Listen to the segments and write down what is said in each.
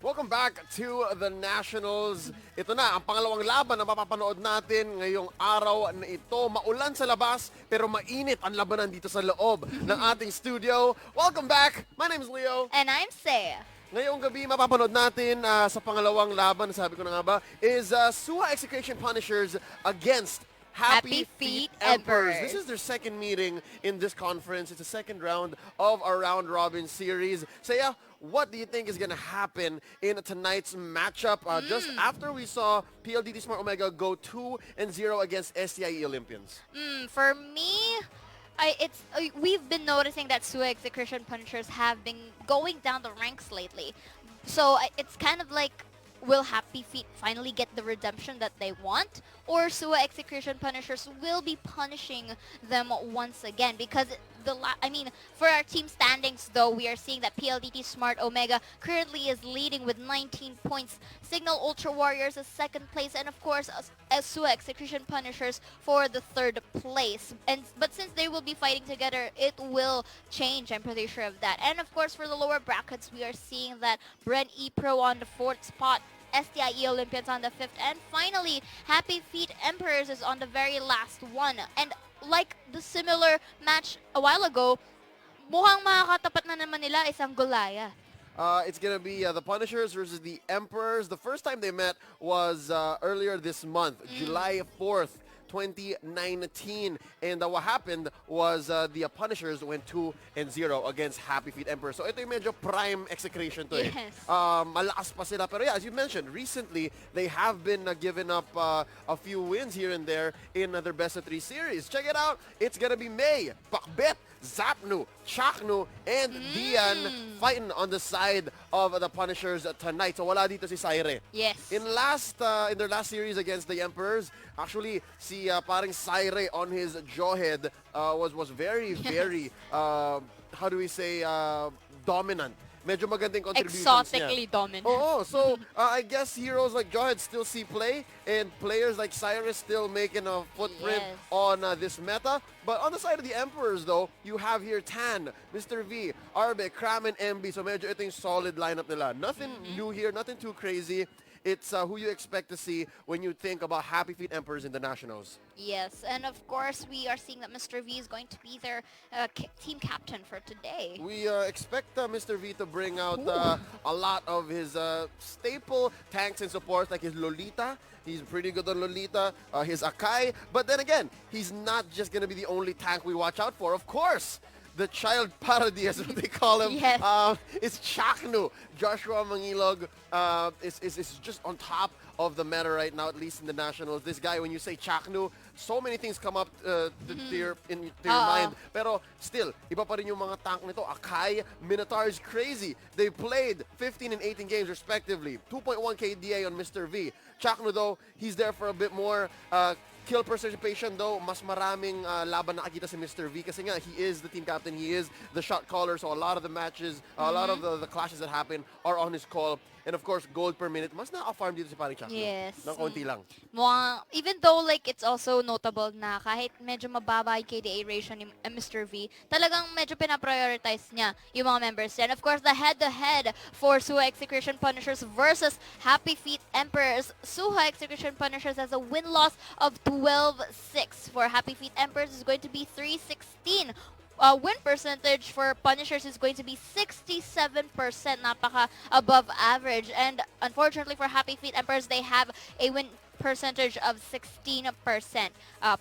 Welcome back to the Nationals. Ito na, ang pangalawang laban na mapapanood natin ngayong araw na ito. Maulan sa labas, pero mainit ang labanan dito sa loob ng ating studio. Welcome back! My name is Leo. And I'm Saya. Ngayong gabi, mapapanood natin sa pangalawang laban, sabi ko na nga ba, is Suha Execration Punishers against Happy Feet Emperors. This is their second meeting in this conference. It's the second round of our round-robin series. Saya, what do you think is going to happen in tonight's matchup? Just after we saw PLDT Smart Omega go 2-0 against STIE Olympians. For me, we've been noticing that Suha Execration Punishers have been going down the ranks lately. So it's kind of like, will Happy Feet finally get the redemption that they want? Or Suha Execution Punishers will be punishing them once again? Because for our team standings though, we are seeing that PLDT Smart Omega currently is leading with 19 points. Signal Ultra Warriors is second place, and of course Suha Execution Punishers for the third place. But since they will be fighting together, it will change. I'm pretty sure of that. And of course for the lower brackets, we are seeing that Bren E Pro on the 4th spot, STIE Olympians on the 5th, and finally Happy Feet Emperors is on the very last one. And like the similar match a while ago, mukhang makakatapat na naman nila isang Golaya. It's going to be the Punishers versus the Emperors. The first time they met was earlier this month, July 4th. 2019, and what happened was the Punishers went 2-0 against Happy Feet Emperor. So ito yung medyo prime execration to Yes. Malakas pa sila. Pero yeah, as you mentioned, recently they have been giving up a few wins here and there in their best of 3 series. Check it out. It's gonna be May, Pakbet, Zapnu, Chaknu, and Dian fighting on the side of the Punishers tonight. So wala dito si Saire. Yes. In their last series against the Emperors, actually si paring Saire on his jawhead was very how do we say dominant. Medyo magandang contributions Exotically niya. dominant. So I guess heroes like Jawhead still see play, and players like Cyrus still making a footprint Yes. on this meta. But on the side of the Emperors, though, you have here Tan, Mr. V, Arbe, Kram, and MB. So medyo ito yung solid lineup nila. Nothing new here, nothing too crazy. It's who you expect to see when you think about Happy Feet Emperors in the Nationals. Yes, and of course we are seeing that Mr. V is going to be their team captain for today. We expect Mr. V to bring out a lot of his staple tanks and supports, like his Lolita. He's pretty good on Lolita, his Akai. But then again, he's not just going to be the only tank we watch out for. Of course, the child parody, as what they call him, Yes. is Chaknu. Joshua Mangilog is just on top of the meta right now, at least in the Nationals. This guy, when you say Chaknu, so many things come up to your mind. Pero still, iba pa rin yung mga tank nito. Akai, Minotaur is crazy. They played 15 and 18 games respectively. 2.1 KDA on Mr. V. Chaknu though, he's there for a bit more. Kill participation though, mas maraming laban nakakita si Mr. V kasi nga he is the team captain, he is the shot caller, so a lot of the matches, a lot of the clashes that happen are on his call. And of course, gold per minute. Mas na-farm dito si Paring Chakno. Yes. Ng konti lang. Even though like it's also notable na kahit medyo mababa yung KDA ratio ni Mr. V, talagang medyo pinaprioritize niya yung mga members niya. And of course, the head-to-head for Suha Execution Punishers versus Happy Feet Emperors. Suha Execution Punishers has a win-loss of 12-6. For Happy Feet Emperors is going to be 3-16. Win percentage for Punishers is going to be 67%, napaka above average. And unfortunately for Happy Feet Emperors, they have a win percentage of 16%.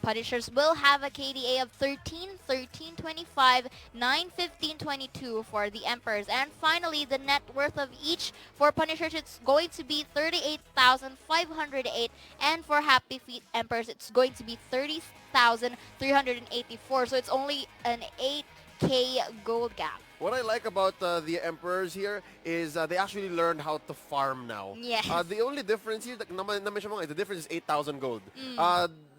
Punishers will have a KDA of 13, 13, 25, 9, 15, 22 for the Emperors. And finally, the net worth of each for Punishers, it's going to be 38,508. And for Happy Feet Emperors, it's going to be 30,384. So it's only an 8K gold gap. What I like about the Emperors here is they actually learned how to farm now. Yes. The only difference here, the difference is 8,000 gold.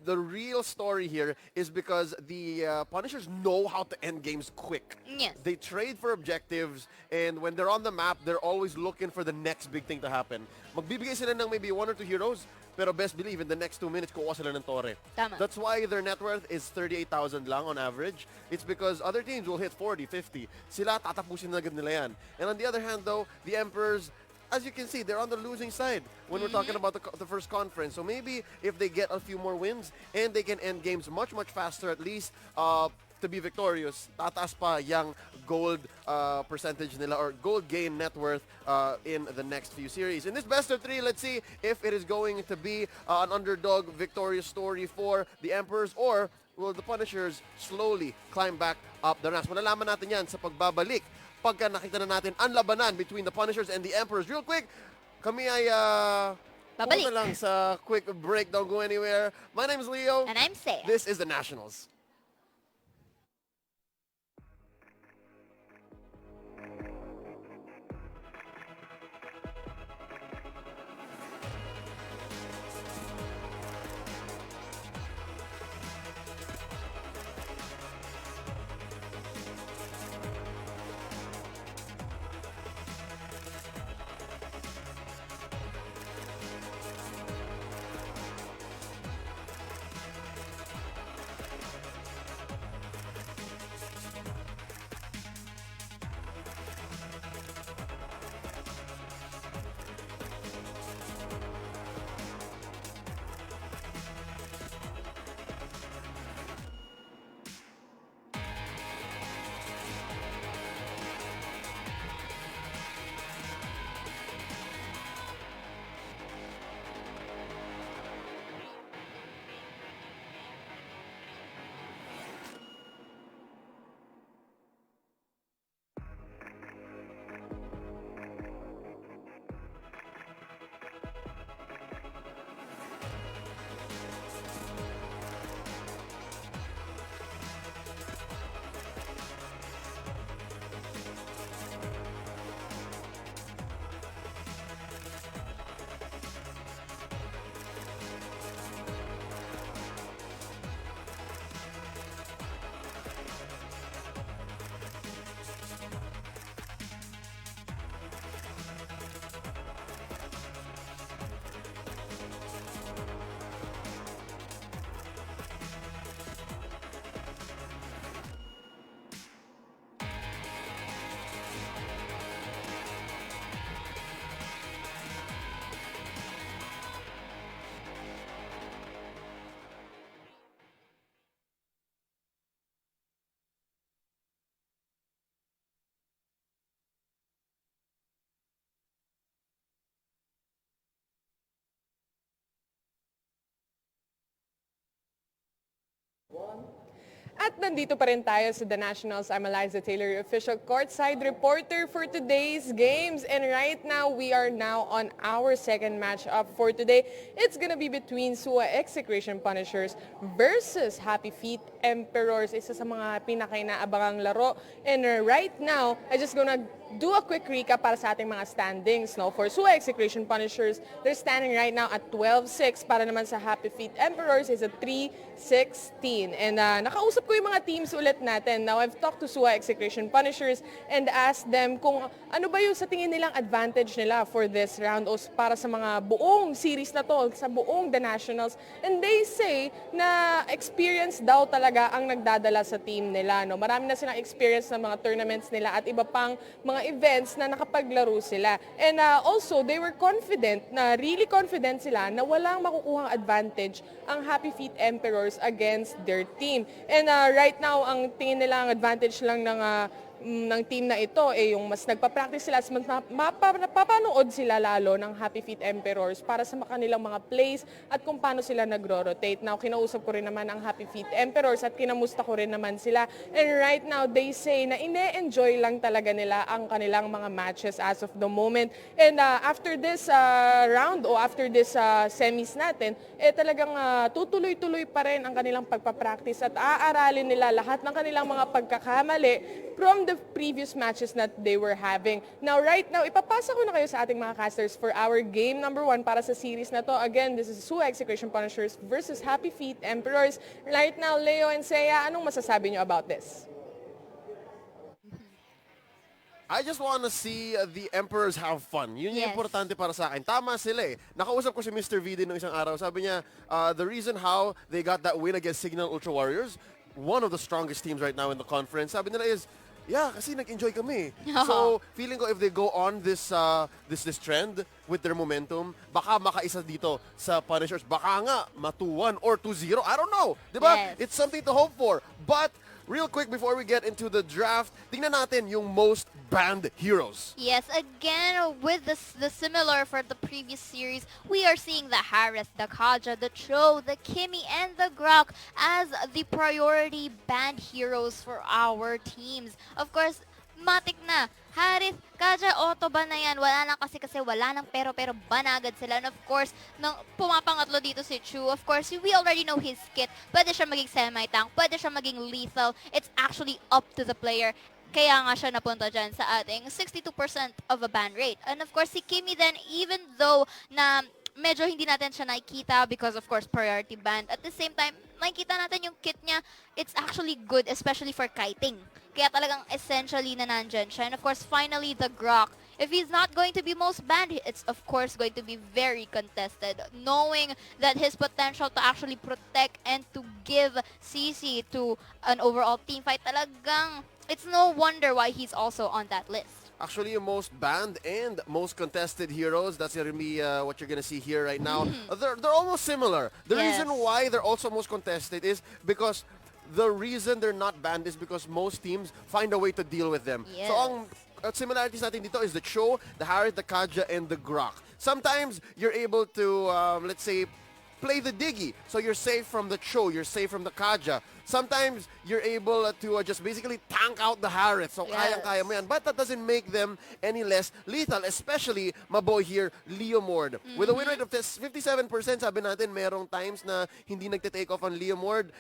The real story here is because the Punishers know how to end games quick. Yes. They trade for objectives, and when they're on the map, they're always looking for the next big thing to happen. Magbibigay sila ng maybe 1 or 2 heroes, pero best believe in the next 2 minutes, kukuha sila ng torre. Tama. That's why their net worth is 38,000 lang on average. It's because other teams will hit 40, 50. Sila tatapusin na agad nila yan. And on the other hand though, the Emperors, as you can see, they're on the losing side when we're talking about the first conference. So maybe if they get a few more wins and they can end games much, much faster at least to be victorious, tataas pa yung gold percentage nila or gold gain net worth in the next few series. In this best of three, let's see if it is going to be an underdog victorious story for the Emperors or will the Punishers slowly climb back up the ranks. Malalaman natin yan sa pagbabalik pagka nakita na natin ang labanan between the Punishers and the Emperors. Real quick, kami ay Babalik. pumunta lang sa quick break. Don't go anywhere. My name is Leo. And I'm Saya. This is the Nationals. At nandito pa rin tayo sa The Nationals. I'm Eliza Taylor, your official courtside reporter for today's games. And right now, we are now on our second matchup for today. It's gonna be between Suha Execration Punishers versus Happy Feet Emperors. Isa sa mga pinakainaabangang laro. And right now, I just gonna do a quick recap para sa ating mga standings. No? For Suha Execration Punishers, they're standing right now at 12-6. Para naman sa Happy Feet Emperors is at 3-16. And nakausap ko yung mga teams ulit natin. Now, I've talked to Suha Execration Punishers and asked them kung ano ba yung sa tingin nilang advantage nila for this round o para sa mga buong series na to, sa buong The Nationals. And they say na experience daw talaga ang nagdadala sa team nila. No? Marami na silang experience ng mga tournaments nila at iba pang mga events na nakapaglaro sila. And also, they were confident, really confident sila na walang makukuhang advantage ang Happy Feet Emperors against their team. And right now, ang tingin nila ang advantage lang ng team na ito yung mas nagpa-practice sila, mas mapapanood sila lalo ng Happy Feet Emperors para sa kanilang mga plays at kung paano sila nagro-rotate. Now, kinausap ko rin naman ang Happy Feet Emperors at kinamusta ko rin naman sila. And right now, they say na ine-enjoy lang talaga nila ang kanilang mga matches as of the moment. And after this round o after this semis natin, talagang tutuloy-tuloy pa rin ang kanilang pagpa-practice at aaralin nila lahat ng kanilang mga pagkakamali from the previous matches that they were having. Now, right now, ipapasa ko na kayo sa ating mga casters for our game number 1 para sa series na to. Again, this is Suha Execration Punishers versus Happy Feet Emperors. Right now, Leo and Saya, anong masasabi nyo about this? I just want to see the Emperors have fun. Yun yung Yes. importante para sa akin. Tama sila eh. Nakausap ko si Mr. V din ng isang araw. Sabi niya, the reason how they got that win against Signal Ultra Warriors, one of the strongest teams right now in the conference, sabi nila is, Yeah, kasi nag-enjoy kami. So, feeling ko if they go on this trend with their momentum, baka makaisa dito sa Punishers. Baka nga, ma-2-1 or 2-0. I don't know. Diba? Yes. It's something to hope for. But, real quick before we get into the draft, tingnan natin yung most banned heroes. Yes, again, with the similar for the previous series, we are seeing the Harith, the Kaja, the Cho, the Kimmy, and the Grok as the priority banned heroes for our teams. Of course, matik na. Harith, Kaja, Otto ba na yan? Wala lang kasi wala nang pero banagad sila. And of course, nung pumapangatlo dito si Chu, of course, we already know his kit. Pwede siya maging semi-tank, pwede siya maging lethal. It's actually up to the player. Kaya nga siya napunta dyan sa ating 62% of a ban rate. And of course, si Kimmy then, even though na medyo hindi natin siya nakikita because of course priority ban, at the same time, nakikita natin yung kit niya, it's actually good, especially for kiting. Kaya talagang essentially na nandyan siya. And of course, finally, the Grok. If he's not going to be most banned, it's of course going to be very contested. Knowing that his potential to actually protect and to give CC to an overall team fight, talagang, it's no wonder why he's also on that list. Actually, yung most banned and most contested heroes, that's going to be what you're going to see here right now. They're almost similar. The Yes. reason why they're also most contested is because the reason they're not banned is because most teams find a way to deal with them. Yes. So, ang similarities natin dito is the Cho, the Harith, the Kaja, and the Grok. Sometimes, you're able to, let's say, play the Diggy. So you're safe from the Cho, you're safe from the Kaja. Sometimes, you're able to just basically tank out the Harith. So, Yes. kayang-kaya mo yan. But that doesn't make them any less lethal, especially my boy here, Leomord. With a win rate of 57%, sabi natin, merong times na hindi nagte-take off on Leomord.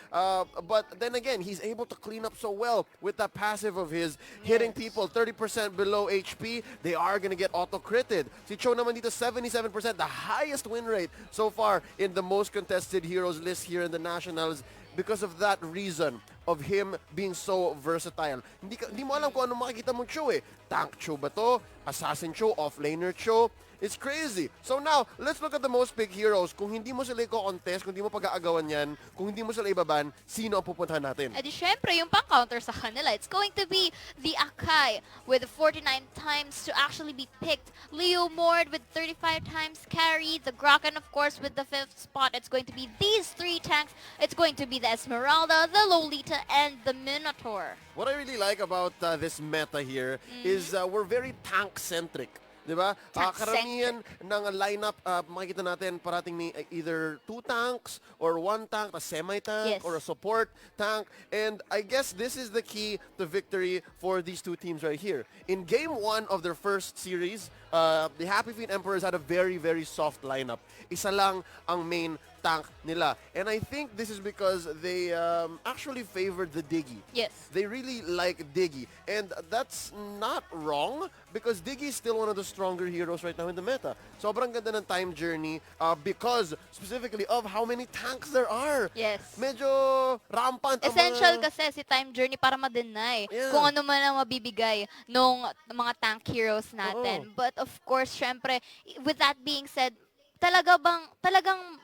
But then again, he's able to clean up so well with that passive of his, hitting people 30% below HP. They are gonna get auto-critted. Si Cho naman dito, 77%, the highest win rate so far in the most contested heroes list here in the Nationals, because of that reason of him being so versatile. Hindi mo alam kung ano makikita mong Cho eh. Tank Cho ba to? Assassin Cho? Offlaner Cho? It's crazy. So now, let's look at the most picked heroes. Kung hindi mo sila i-contest, kung hindi mo pag-aagawan yan, kung hindi mo sila ibaban, sino ang pupuntahan natin? Eh di syempre, yung pang-counter sa kanila, it's going to be the Akai with 49 times to actually be picked. Leomord with 35 times carry. The Grok, and of course, with the 5th spot, it's going to be these 3 tanks. It's going to be the Esmeralda, the Lolita, and the Minotaur. What I really like about this meta here is we're very tank-centric. Diba? Tank-centric. Karamihan ng lineup, makikita natin parating may either 2 tanks or 1 tank, a semi-tank Yes. or a support tank. And I guess this is the key to victory for these two teams right here. In game 1 of their first series, the Happy Feet Emperors had a very, very soft lineup. Isa lang ang main tank nila. And I think this is because they actually favored the Diggy. Yes. They really like Diggy. And that's not wrong because Diggy is still one of the stronger heroes right now in the meta. Sobrang ganda ng time journey because specifically of how many tanks there are. Yes. Medyo rampant ang Essential mga... kasi si time journey para ma-deny Yeah. kung ano man ang mabibigay nung mga tank heroes natin. Oo. But of course, syempre, with that being said, talagang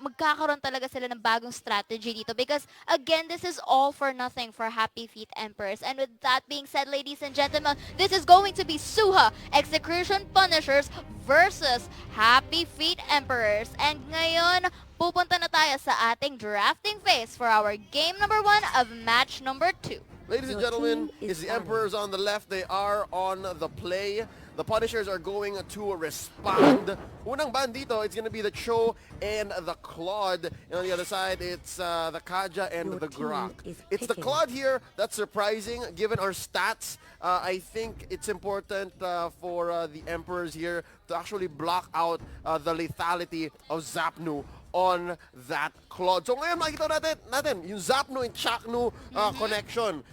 magkakaroon talaga sila ng bagong strategy dito because again, this is all for nothing for Happy Feet Emperors. And with that being said, ladies and gentlemen, this is going to be Suha Execution Punishers versus Happy Feet Emperors. And ngayon, pupunta na tayo sa ating drafting phase for our game number 1 of match number 2. Ladies and Your gentlemen, team is it's the Emperors on the left. They are on the play. The Punishers are going to respond. Unang ban dito, it's going to be the Cho and the Claude. And on the other side, it's the Kaja and Your the team Grok. is It's the picking. Claude here that's surprising given our stats. I think it's important for the Emperors here to actually block out the lethality of Zapnu on that Claude. So ngayon makikita natin yung Zapnu and Chaknu connection.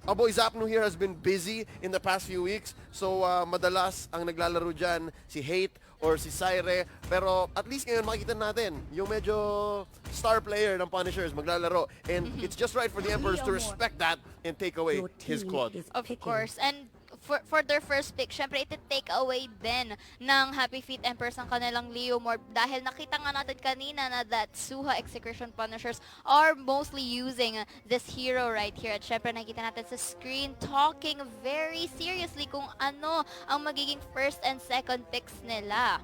Our boy Zapnu here has been busy in the past few weeks. So madalas ang naglalaro dyan si Hate or si Saire. Pero at least ngayon makikita natin yung medyo star player ng Punishers maglalaro. And it's just right for the Emperors to respect that and take away Your his team Claude. is Of picking. course. And for their first pick, syempre iti-take away din ng Happy Feet Emperors ang kanilang Leo Morph dahil nakita nga natin kanina na that Suha Execration Punishers are mostly using this hero right here. At syempre nakita natin sa screen talking very seriously kung ano ang magiging first and second picks nila.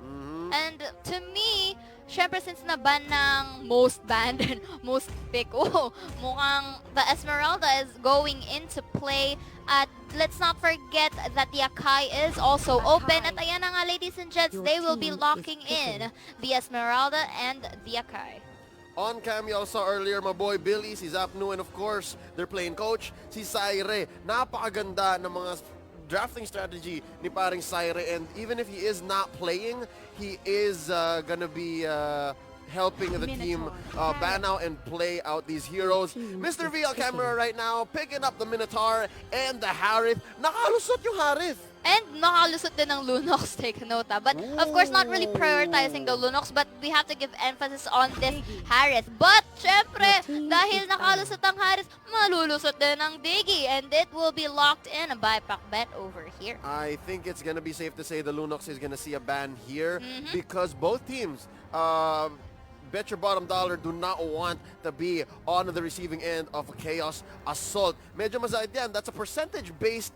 And to me, syempre since naban ng most banned and most pick, mukhang the Esmeralda is going into play. At let's not forget that the Akai is also open. At ayan na nga, ladies and gents, they will be locking in the Esmeralda and the Akai. On cam, you also saw earlier my boy Billy, si Zapnu, and of course, their playing coach, si Saire. Napakaganda ng mga drafting strategy ni paring Saire, and even if he is not playing, he is gonna be helping the team ban out and play out these heroes. Mr. V on camera right now, picking up the Minotaur and the Harith. Nakalusot yung Harith. And nakalusot din ng Lunox, take note. But of course, not really prioritizing the Lunox, but we have to give emphasis on this Harith. But syempre, dahil nakalusot ang Harith, malulusot din ang Diggy, and it will be locked in by Pakbet over here. I think it's gonna be safe to say the Lunox is gonna see a ban here because both teams, bet your bottom dollar, do not want to be on the receiving end of a Chaos Assault. Medyo masayad yan. That's a percentage-based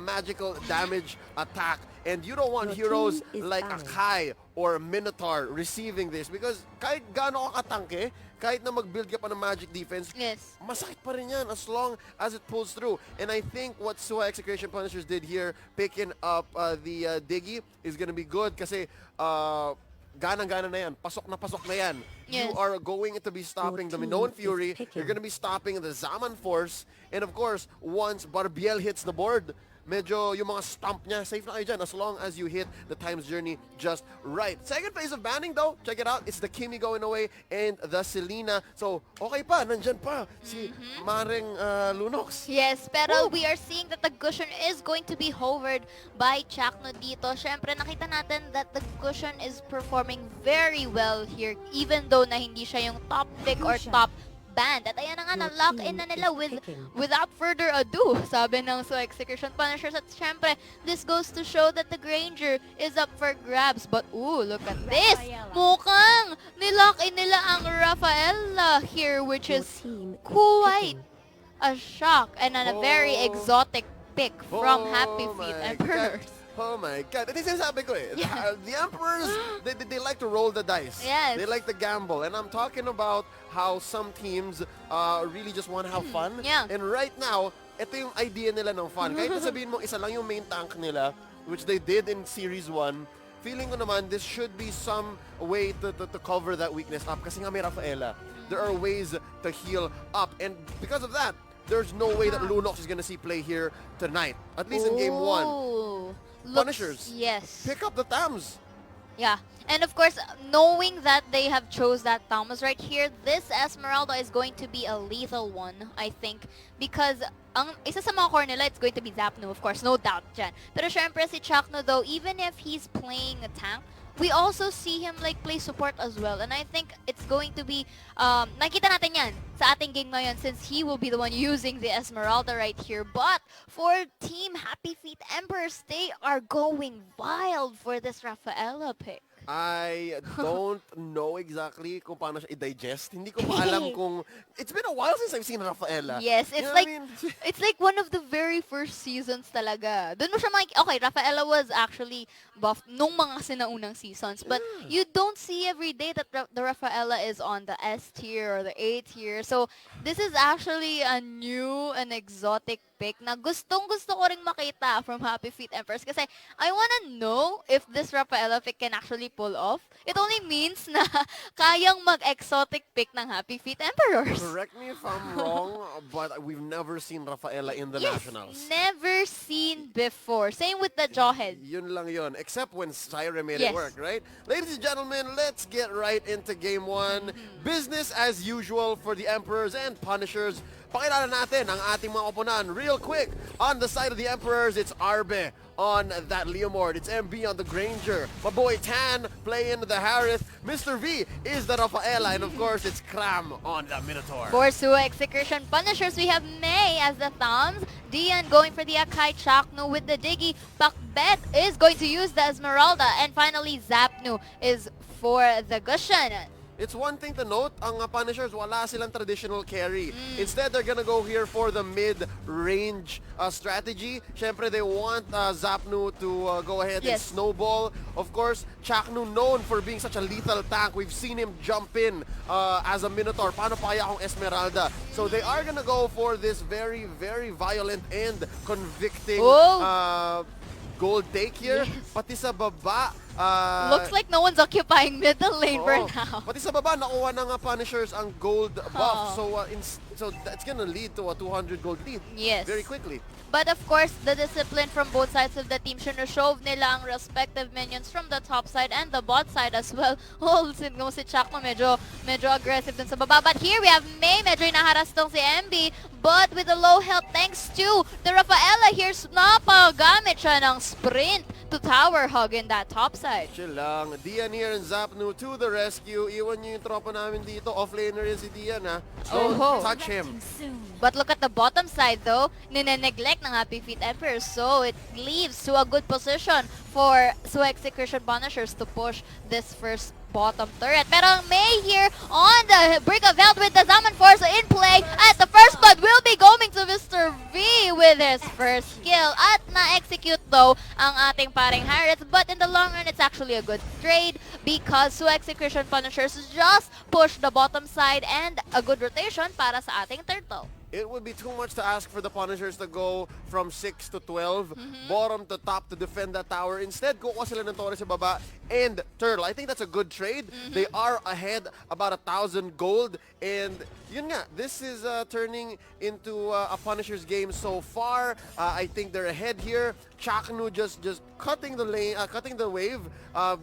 magical damage attack. And you don't want heroes like Akai or Minotaur receiving this because kahit gaano ka katangke, kahit na mag-build ka pa ng magic defense, masakit pa rin yan as long as it pulls through. And I think what Suha Execration Punishers did here, picking up the Diggy, is gonna be good kasi ganang-gana na yan. Pasok na yan. You are going to be stopping the Minoan Fury. You're going to be stopping the Zaman Force. And of course, once Barbiel hits the board, medyo yung mga stomp niya, safe na kayo dyan as long as you hit the time's journey just right. Second phase of banning though, check it out. It's the Kimi going away and the Selena. So, okay pa, nandyan pa si Maring Lunox. Yes, pero we are seeing that the Gusion is going to be hovered by Chakno dito. Syempre, nakita natin that the Gusion is performing very well here even though na hindi siya yung top pick or top band. At ayan na nga, na-lock in na nila without further ado, sabi ng Suha Execution Punishers. At syempre, this goes to show that the Granger is up for grabs. But look at this! Mukhang nilock in nila ang Rafaela here, which is quite a shock and a very exotic pick from Happy Feet Emperors. Oh my God. Ito yung sinasabi ko eh. The Emperors, they like to roll the dice. Yes. They like to gamble. And I'm talking about how some teams really just want to have fun. And right now, ito yung idea nila ng fun. Kahit na sabihin mo, isa lang yung main tank nila, which they did in Series 1, feeling ko naman, this should be some way to cover that weakness up. Kasi nga may Rafaela. There are ways to heal up. And because of that, there's no way that Lunox is gonna see play here tonight. At least in Game 1. Punishers. Yes. Pick up the Tams. Yeah. And of course, knowing that they have chose that Thomas right here, this Esmeralda is going to be a lethal one, I think. Because ang isa sa mga core nila, it's going to be Zapnu, of course, no doubt dyan. Pero syempre si Chakno though, even if he's playing a tank, we also see him like play support as well. And I think it's going to be, nakita natin yan sa ating game ngayon since he will be the one using the Esmeralda right here. But for Team Happy Feet Emperors, they are going wild for this Rafaela pick. I don't know exactly kung paano siya i-digest. Hindi ko pa alam kung... It's been a while since I've seen Rafaela. Yes, it's like it's like one of the very first seasons talaga. Doon mo siya okay, Rafaela was actually buffed nung mga sinaunang seasons. But you don't see every day that the Rafaela is on the S tier or the A tier. So this is actually a new and exotic pick na gustong-gusto ko ring makita from Happy Feet Emperors kasi I wanna know if this Rafaela pick can actually pull off. It only means na kayang mag-exotic pick ng Happy Feet Emperors. Correct me if I'm wrong, but we've never seen Rafaela in the Nationals. Never seen before. Same with the Jawhead. Yun lang yun. Except when Syra made it work, right? Ladies and gentlemen, let's get right into Game 1. Business as usual for the Emperors and Punishers. pakilala natin ang ating mga oponan real quick. On the side of the Emperors, it's Arbe on that Leomord. It's MB on the Granger. My boy Tan playing the Harith. Mr. V is the Rafaela. And of course, it's Kram on the Minotaur. For Suha Execration Punishers, we have May as the Thumbs. Dian going for the Akai. Chaknu with the Diggy. Pakbet is going to use the Esmeralda. And finally, Zapnu is for the Gushan. It's one thing to note, ang Punishers, wala silang traditional carry. Instead, they're gonna go here for the mid-range strategy. Syempre, they want Zapnu to go ahead and snowball. Of course, Chaknu known for being such a lethal tank. We've seen him jump in as a Minotaur. Paano pa kaya kung Esmeralda? So they are gonna go for this very, very violent and convicting gold take here. Pati sa baba, looks like no one's occupying middle lane for now. Pati sa baba, nakuha ng Punishers ang gold buff. So that's gonna lead to a 200 gold lead very quickly. But of course, the discipline from both sides of the team, sinushow nila ang respective minions from the top side and the bot side as well. Oh, si Chakma medyo aggressive dun sa baba. But here we have May, medyo inaharas tong si MB. But with a low health thanks to the Rafaela here, napagamit siya ng sprint to tower hug in that top side. Chill lang. Dian here and Zapnu to the rescue. Iwan niyo yung tropa namin dito. Offlaner yan si Dian, ha? Don't touch him. But look at the bottom side though, nine-neglect ng Happy Feet Emperor. So it leaves to a good position for Suha Execration Punishers to push this first bottom turret. Pero May here on the Brick of Health with the Zaman Force in play. At the first blood will be going to Mr. V with his first kill. At na-execute though ang ating paring Harith. But in the long run, it's actually a good trade because Suha Execration Punishers just push the bottom side and a good rotation para sa ating turtle. It would be too much to ask for the Punishers to go from 6 to 12, bottom to top to defend that tower. Instead, kukuha sila ng Torre sa baba and Turtle. I think that's a good trade. They are ahead about 1,000 gold. And yun nga, this is turning into a Punishers game so far. I think they're ahead here. Chaknu just cutting the lane, cutting the wave.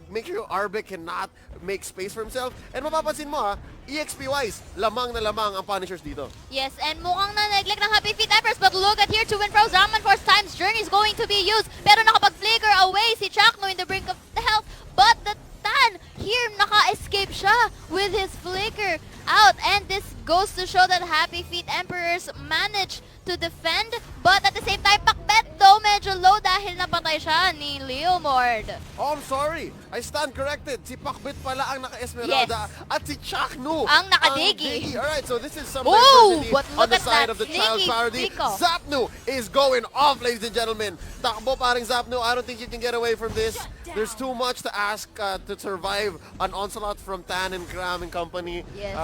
Make sure Arbe cannot make space for himself. And mapapansin mo EXP-wise, lamang na lamang ang Punishers dito. Yes, and mukhang na-neglect ng Happy Feet Emperors. But look at here, to and fro, Zaman Force Time's Journey is going to be used. Pero nakapag-flicker away si Chakno in the brink of the health. But the Tan, here naka-escape siya with his flicker out. And this goes to show that Happy Feet Emperors managed to defend. But at the same time, Pakbet though medyo low dahil napatay siya ni Leomord. Oh, I'm sorry. I stand corrected. Si Pakbet pala ang naka-Esmeralda at si Chaknu ang naka-Diggy. Alright, so this is some diversity on the side of the child party. Zapnu is going off, ladies and gentlemen. Takbo paring Zapnu. I don't think you can get away from this. There's too much to ask to survive an onslaught from Tan and Kram and company. Yes.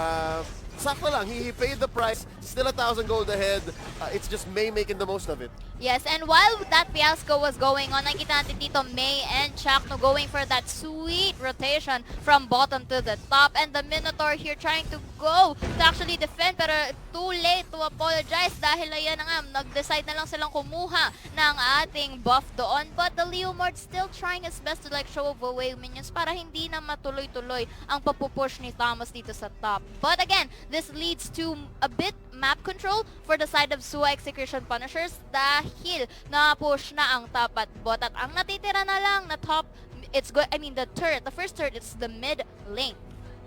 Sakto lang. He paid the price. Still 1,000 gold ahead. It's just May making the most of it. Yes, and while that fiasco was going on, nakita natin dito May and Chakno going for that sweet rotation from bottom to the top. And the Minotaur here trying to go to actually defend, pero too late to apologize dahil ayan na nga, nag-decide na lang silang kumuha ng ating buff doon. But the Leomord still trying his best to like show away minions para hindi na matuloy-tuloy ang papupush ni Thomas dito sa top. But again, this leads to a bit map control for the side of Suha Execution Punishers dahil na-push na ang top at bot. At ang natitira na lang na top, the turret, the first turret, it's the mid lane.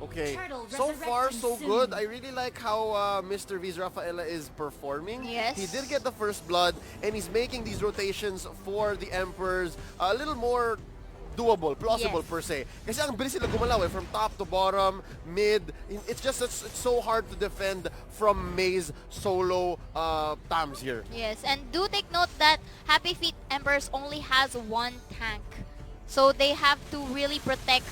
Okay, so far so good. I really like how Mr. V's Rafaela is performing. Yes. He did get the first blood and he's making these rotations for the Emperors a little more doable, plausible per se. Kasi ang bilis sila gumalaw from top to bottom, mid. It's so hard to defend from May's solo Tams here. Yes, and do take note that Happy Feet Emperors only has one tank. So they have to really protect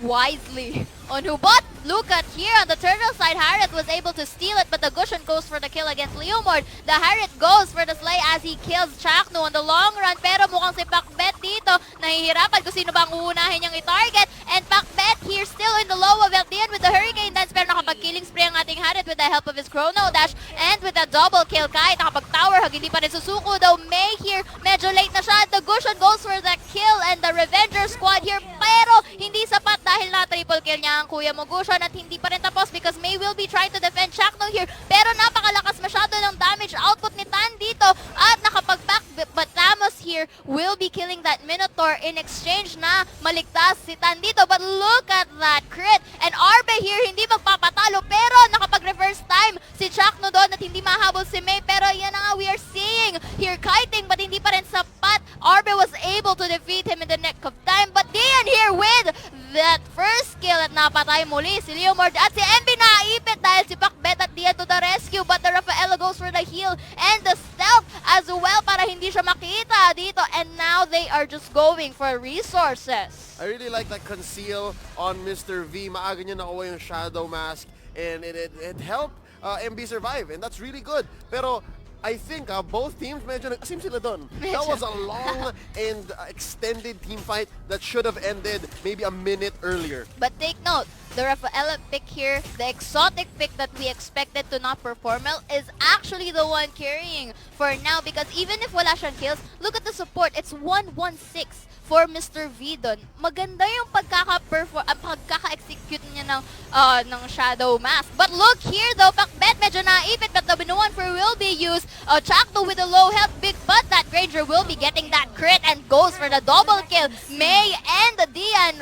wisely on who. But look at here on the turtle side, Harith was able to steal it, but the Gushan goes for the kill against Leomord. The Harith goes for the slay as he kills Chakno on the long run. Pero mukhang si Pakbet dito nahihirapan kung sino bang uunahin niyang i-target. And Pakbet here still in the low of Eldian with the Hurricane Dance, pero nakapag-killing spree ang ating Harith with the help of his Chrono Dash and with a double kill. Kahit nakapag-tower hug, hindi pa rin susuko though. May here, medyo late na siya. The Gushan goes for the kill and the Revenger squad here, pero hindi sapat dahil na triple kill niya ang Kuya mo Gushan at hindi pa rin tapos because May will be trying to defend Chakno here, pero napakalakas masyado ng output ni Tan dito at nakapag-back, but Ramos here will be killing that Minotaur in exchange na maligtas si Tan dito. But look at that crit. And Arbe here hindi magpapatalo pero nakapag-reverse time si Chakno doon at hindi mahabol si May. Pero yan na nga, we are seeing here kiting but hindi pa rin sapat. Arbe was able to defeat him in the nick of time. But Dian here with that first kill at napatay muli si Leomord at si MB naipit dahil si Pakbet at Dian to the rescue. But the Rafaela goes for the heal and the stealth as well para hindi siya makita dito. And now they are just going for resources. I really like that conceal on Mr. V. Maaga niya nakuha yung Shadow Mask and it helped MB survive and that's really good. Pero I think both teams medyo nag-asim sila doon. That was a long and extended team fight that should have ended maybe a minute earlier. But take note, the Rafaela pick here, the exotic pick that we expected to not perform well, is actually the one carrying for now because even if wala siyang kills, look at the support. It's 1-1-6 for Mr. V doon. Maganda yung pagkaka-execute niya ng Shadow Mask. But look here though, Pakbet medyo naipit but the binuan for will be used. Chakno with a low health big but that Granger will be getting that crit and goes for the double kill. May and Dian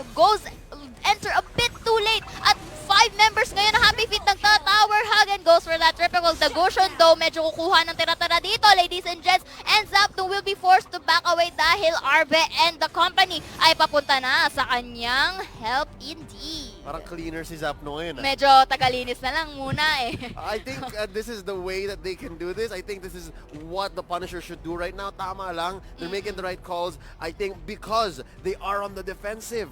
enter a bit too late at 5 members ngayon na Happy Feet nagta-tower hug and goes for that triple Dagusion though medyo kukuha ng tira-tira dito ladies and gents and Zapdo will be forced to back away dahil Arbe and the company ay papunta na sa kanyang help indeed. Parang cleaner si Zapno ngayon. Medyo tagalinis na lang muna eh. I think this is the way that they can do this. I think this is what the Punisher should do right now. Tama lang. They're making the right calls. I think because they are on the defensive.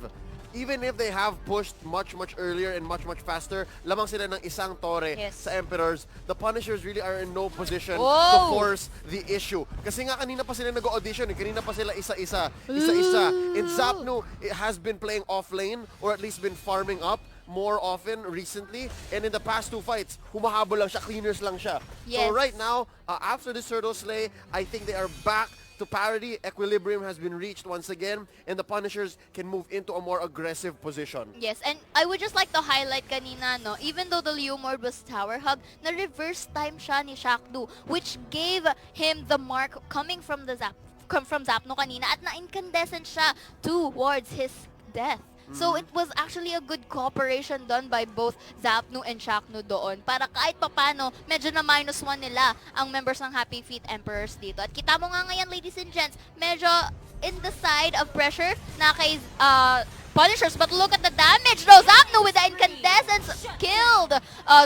Even if they have pushed much earlier and much faster, lamang sila ng isang tore sa Emperors, the Punishers really are in no position to force the issue. Kasi nga kanina pa sila nag-audition, kanina pa sila isa-isa. And Zapno has been playing off lane or at least been farming up more often recently. And in the past 2 fights, humahabol lang siya, cleaners lang siya. So right now, after this Turtle Slay, I think they are back to parity. Equilibrium has been reached once again and the Punishers can move into a more aggressive position. Yes, and I would just like to highlight kanina, no, even though the Leomord was tower hug, na-reverse time siya ni Shakdu, which gave him the mark coming from the from Zapno kanina at na-incandescent siya towards his death. So it was actually a good cooperation done by both Zapno and Shakno doon para kahit papano medyo na -1 nila ang members ng Happy Feet Emperors dito. At kita mo nga ngayon ladies and gents, medyo in the side of pressure na kay Punishers, but look at the damage though. Zapno with the incandescence killed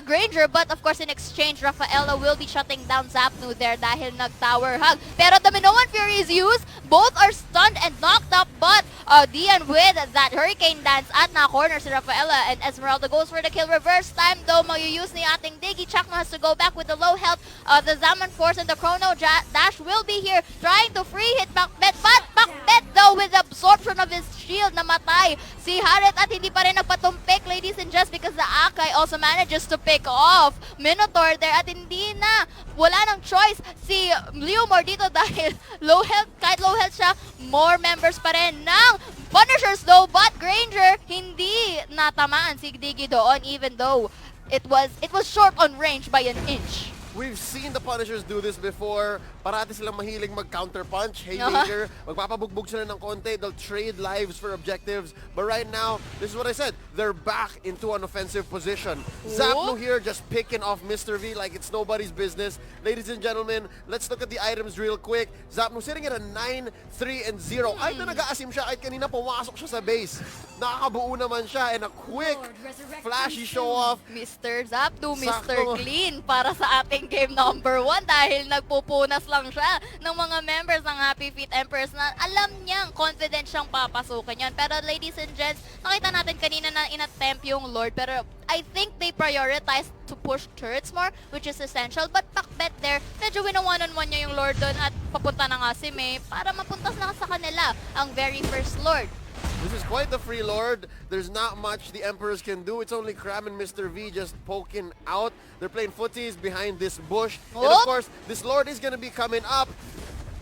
Granger, but of course in exchange Rafaela will be shutting down Zapno there dahil nag-tower hug. Pero the Minoan Fury is used, both are stunned and knocked up, but Dian with that Hurricane Dance at na-corner si Rafaela and Esmeralda goes for the kill. Reverse time though, mag-use ni ating Diggy. Chakno has to go back with the low health. The Zaman Force and the Chrono Dash will be here trying to free hit Pakbet, but Pakbet though with the absorption of his shield namatay si Haret at hindi pa rin nagpatumpik ladies and just because the Akai also manages to pick off Minotaur there at hindi na wala nang choice si Leomord dito dahil low health, kahit low health siya, more members pa rin ng Punishers though, but Granger hindi natamaan si Diggy doon even though it was short on range by an inch. We've seen the Punishers do this before. Parati silang mahiling mag-counterpunch. Haymaker, magpapabugbog sila ng konti. They'll trade lives for objectives. But right now, this is what I said. They're back into an offensive position. Zapno here just picking off Mr. V like it's nobody's business. Ladies and gentlemen, let's look at the items real quick. Zapno sitting at a 9-3-0. Kahit na nag-aasim siya, kahit kanina pumasok siya sa base. Nakakabuo naman siya and a quick, flashy show-off. Mr. Zapdo, Mr. Clean para sa ating game number 1 dahil nagpupunas lang siya ng mga members ng Happy Feet Emperors na alam niyang confident siyang papasukin yan. Pero ladies and gents, nakita natin kanina na inattempt yung Lord pero I think they prioritized to push turrets more, which is essential. But Pakbet there, medyo wina-one-on-one niya yung Lord doon at papunta na nga si May para mapuntas na sa kanila ang very first Lord. This is quite the free Lord. There's not much the Emperors can do. It's only Cram and Mr. V just poking out. They're playing footies behind this bush. And of course, this Lord is gonna be coming up.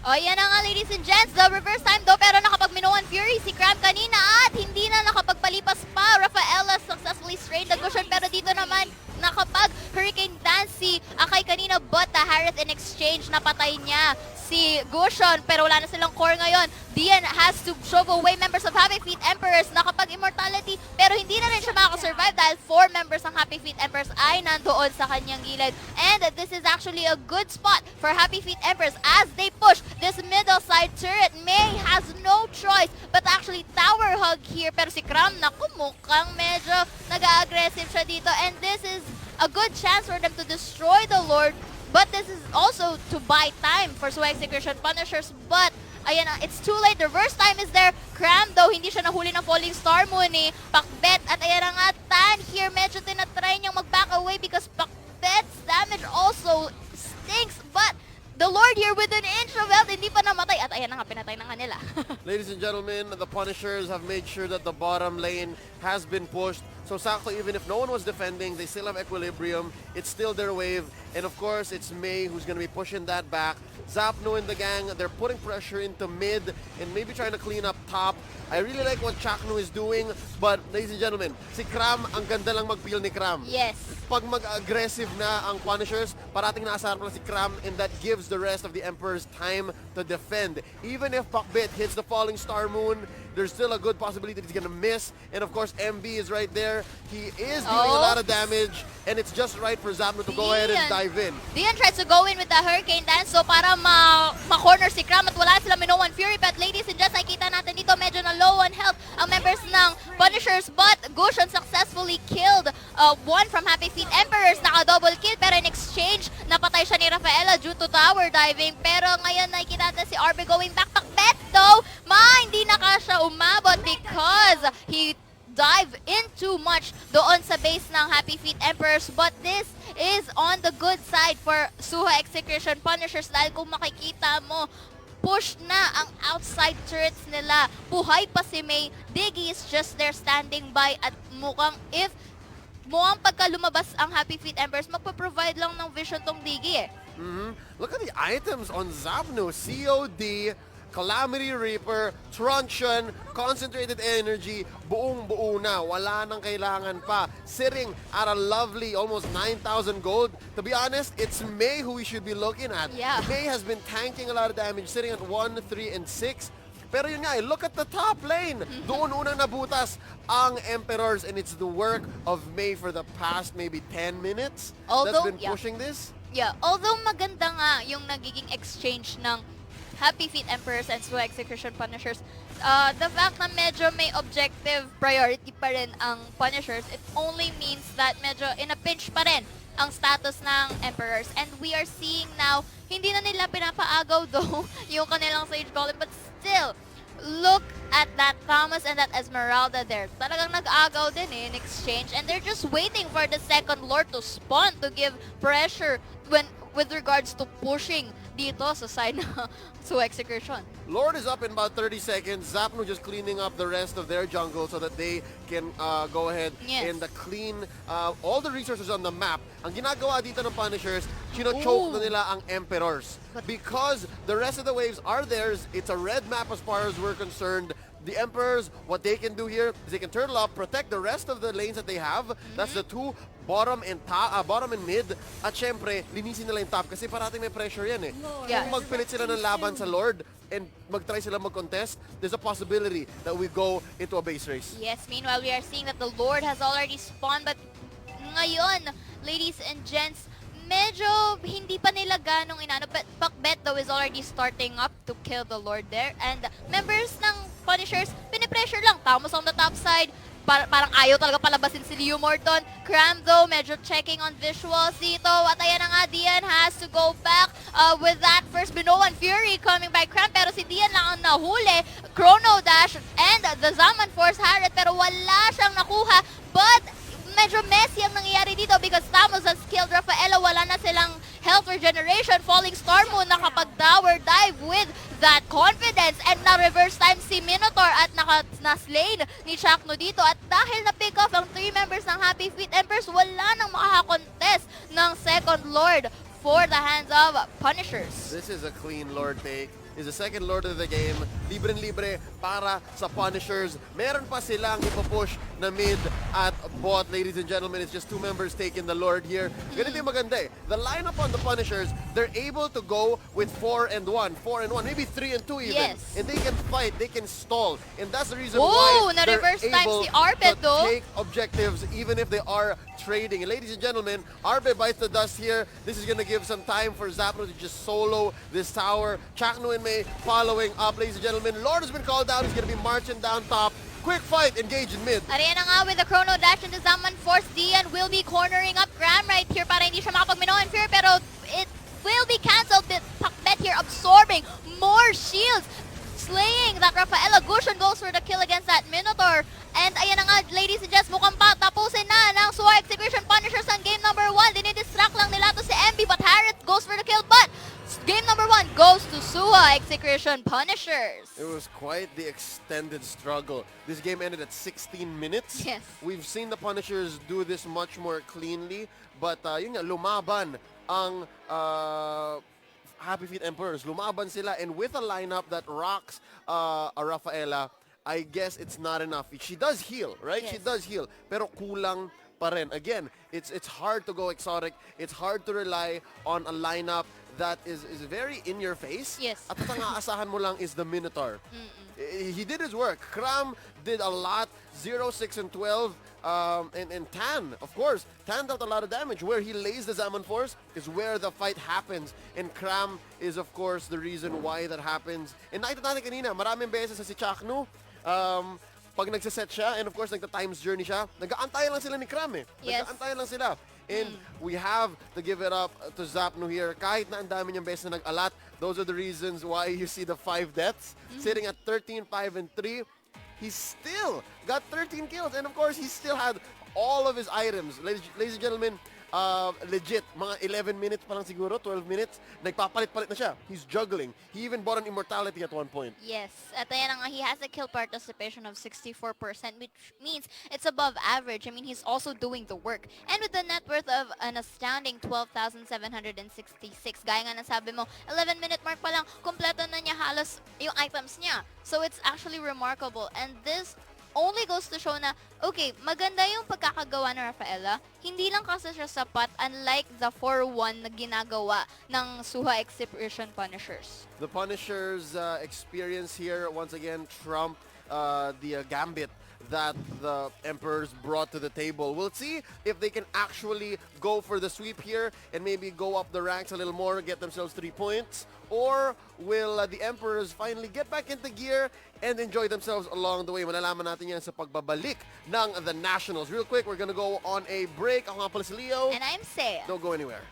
O yan na nga ladies and gents, the reverse time do pero nakapag-Minoan Fury si Cram kanina at hindi na nakapagpalipas pa. Rafaela successfully strained the cushion pero dito naman nakapag Hurricane Dance si Akai kanina but the Harith in exchange napatay niya si Gushon, pero wala na silang core ngayon. Dian has to shove away members of Happy Feet Emperors, nakapag-immortality, pero hindi na rin siya makakasurvive dahil 4 members ng Happy Feet Emperors ay nandoon sa kanyang gilid. And this is actually a good spot for Happy Feet Emperors as they push this middle side turret. May has no choice but actually tower hug here, pero si Kram, naku, mukhang medyo nag-aggressive siya dito, and this is a good chance for them to destroy the Lord. But this is also to buy time for Suha Execration Punishers. But, ayan na, it's too late. The reverse time is there. Cram, though, hindi siya nahuli ng Falling Star Moon eh. Pakbet, at ayan na nga, Tan here, medyo tinatry niyang mag-back away because Pakbet's damage also stinks. But, the Lord here with an inch of health, hindi pa namatay. At ayan na nga, pinatay na nga nila. Ladies and gentlemen, the Punishers have made sure that the bottom lane has been pushed. So Sakto, even if no one was defending, they still have equilibrium. It's still their wave. And of course, it's May who's going to be pushing that back. Zapno and the gang, they're putting pressure into mid and maybe trying to clean up top. I really like what Chakno is doing. But ladies and gentlemen, si Kram, ang ganda lang mag-peel ni Kram. Yes. Pag mag-aggressive na ang Punishers, parating naasahan mo na si Kram, and that gives the rest of the Emperors time to defend. Even if Pakbet hits the Falling Star Moon, there's still a good possibility that he's gonna miss. And of course, MB is right there. He is dealing a lot of damage, and it's just right for Zapno to go ahead and dive in. Dian tries to go in with the Hurricane Dance so para ma-corner si Kram at wala sila Minoan Fury. But ladies and gents, nakikita natin dito medyo na low on health ang members ng Punishers. But Gushon successfully killed one from Happy Feet Emperors. Naka-double kill, pero in exchange, napatay siya ni Rafaela due to tower diving. Pero ngayon nakikita natin si RB going back. Pakbet though, hindi na siya umabot because he dive in too much doon sa base ng Happy Feet Emperors. But this is on the good side for Suha Execration Punishers dahil kung makikita mo, push na ang outside turrets nila. Buhay pa si May. Diggy is just there standing by at mukhang pagka lumabas ang Happy Feet Emperors, magpa-provide lang ng vision tong Diggy eh. Look at the items on Zapno. COD, Calamity Reaper, Truncheon, Concentrated Energy, buong-buo na. Wala nang kailangan pa. Sitting at a lovely almost 9,000 gold. To be honest, it's May who we should be looking at. Yeah. May has been tanking a lot of damage, sitting at 1, 3, and 6. Pero yun nga, look at the top lane. Doon unang nabutas ang Emperors, and it's the work of May for the past maybe 10 minutes that's been pushing this. Yeah, although maganda nga yung nagiging exchange ng Happy Feet Emperors and Suha Execution Punishers, the fact na medyo may objective priority pa rin ang Punishers, it only means that medyo in a pinch pa rin ang status ng Emperors. And we are seeing now, hindi na nila pinapaagaw though yung kanilang Sage Golem, but still, look at that Thomas and that Esmeralda there. Talagang nag-agaw din in exchange, and they're just waiting for the second Lord to spawn to give pressure with regards to pushing dito sa side ng Suha Execution. Lord is up in about 30 seconds. Zapno just cleaning up the rest of their jungle so that they can go ahead and clean all the resources on the map. Ang ginagawa dito ng Punishers, chino-choke na nila ang Emperors. Because the rest of the waves are theirs, it's a red map as far as we're concerned. The Emperors, what they can do here is they can turtle up, protect the rest of the lanes that they have. That's the two, bottom and mid. At syempre, linisin nila yung top kasi parating may pressure yan eh. Kung magpilit sila ng laban sa Lord and mag-try sila mag-contest, there's a possibility that we go into a base race. Yes, meanwhile, we are seeing that the Lord has already spawned, but ngayon, ladies and gents, medyo hindi pa nila ganong inano, but Pakbet though is already starting up to kill the Lord there. And members ng Punishers, pinipressure lang. Thomas on the top side. Parang ayaw talaga palabasin si Leo Morton. Cram though, medyo checking on visuals dito. At ayan na nga, Dian has to go back with that first Minoan Fury coming by Cram. Pero si Dian lang ang nahuli. Chrono Dash and the Zaman Force Harriet. Pero wala siyang nakuha. But medyo messy ang nangyayari dito because Thomas has killed Rafaela. Wala na silang health regeneration. Falling Star Moon nakapag-tower dive with that confidence, and na-reverse time si Minotaur at na-slain ni Chakno dito. At dahil na-pick off ang 3 members ng Happy Feet Emperors, wala nang makakakontest ng second Lord for the hands of Punishers. This is a clean Lord take. is the second Lord of the game. Libre-libre para sa Punishers. Meron pa silang ipupush na mid at bot, ladies and gentlemen. It's just two members taking the Lord here. Ganito yung maganda eh. The lineup on the Punishers, they're able to go with 4 and 1, 4 and 1, maybe 3 and 2 even. Yes. And they can fight, they can stall. And that's the reason Ooh, why they're na-reverse times able si Arbet, to though. take objectives even if they are trading. And ladies and gentlemen, Arbe bites the dust here. This is going to give some time for Zapno to just solo this tower. Chakno and May following up, ladies and gentlemen. Lord has been called down. He's going to be marching down top. Quick fight, engage in mid. Ariana nga with the chrono dash into Zaman Force. Dian will be cornering up Graham right here para hindi siya makapag-mino and fear, pero it will be cancelled. Pakbet here absorbing more shields. Slaying that Rafaela. Gushin goes for the kill against that Minotaur. And ayan na nga, ladies and gents, mukhang pa tapusin na ng Suha Execration Punishers ang game number 1. Dinidistract lang nila to si MB, but Harriet goes for the kill. But game number 1 goes to Suha Execration Punishers. It was quite the extended struggle. This game ended at 16 minutes. Yes. We've seen the Punishers do this much more cleanly. But yun nga, lumaban ang Happy Feet Emperors. Lumaban sila, and with a lineup that rocks a Rafaela, I guess it's not enough. She does heal, right? Yes. She does heal. Pero kulang pa rin. Again, it's hard to go exotic. It's hard to rely on a lineup that is very in your face. Yes. At ang aasahan mo lang is the Minotaur. He did his work. Kram did a lot. 0, 6, and 12. And Tan, of course, Tan dealt a lot of damage. Where he lays the Zaman Force is where the fight happens. And Kram is, of course, the reason why that happens. And nakita natin kanina, maraming beses sa si Chakno, pag nagsiset siya, and of course, nagta-times journey siya, nag-aantayan lang sila ni Kram eh. Yes. Nag-aantayan lang sila. And we have to give it up to Zapno here. Kahit na ang dami niyang beses na nag-alat, those are the reasons why you see the 5 deaths. Sitting at 13, 5, and 3. He still got 13 kills. And of course, he still had all of his items. Ladies and gentlemen, legit, mga 11 minutes pa lang siguro, 12 minutes, nagpapalit-palit na siya. He's juggling. He even bought an immortality at one point. Yes. At ayan na nga, he has a kill participation of 64%, which means it's above average. I mean, he's also doing the work. And with the net worth of an astounding 12,766, gaya nga nasabi mo, 11-minute mark pa lang, kompleto na niya halos yung items niya. So it's actually remarkable. And this only goes to show na, okay, maganda yung pagkakagawa ng Rafaela. Hindi lang kasi siya sapat, unlike the 4-1 na ginagawa ng Suha Execration Punishers. The Punishers' experience here, once again, trumped the gambit that the Emperors brought to the table. We'll see if they can actually go for the sweep here and maybe go up the ranks a little more, get themselves 3 points, or will the Emperors finally get back into gear and enjoy themselves along the way? Malalaman natin yan sa pagbabalik ng the Nationals. Real quick, we're gonna go on a break. Ako nga pala si Leo. And I'm Saya. Don't go anywhere.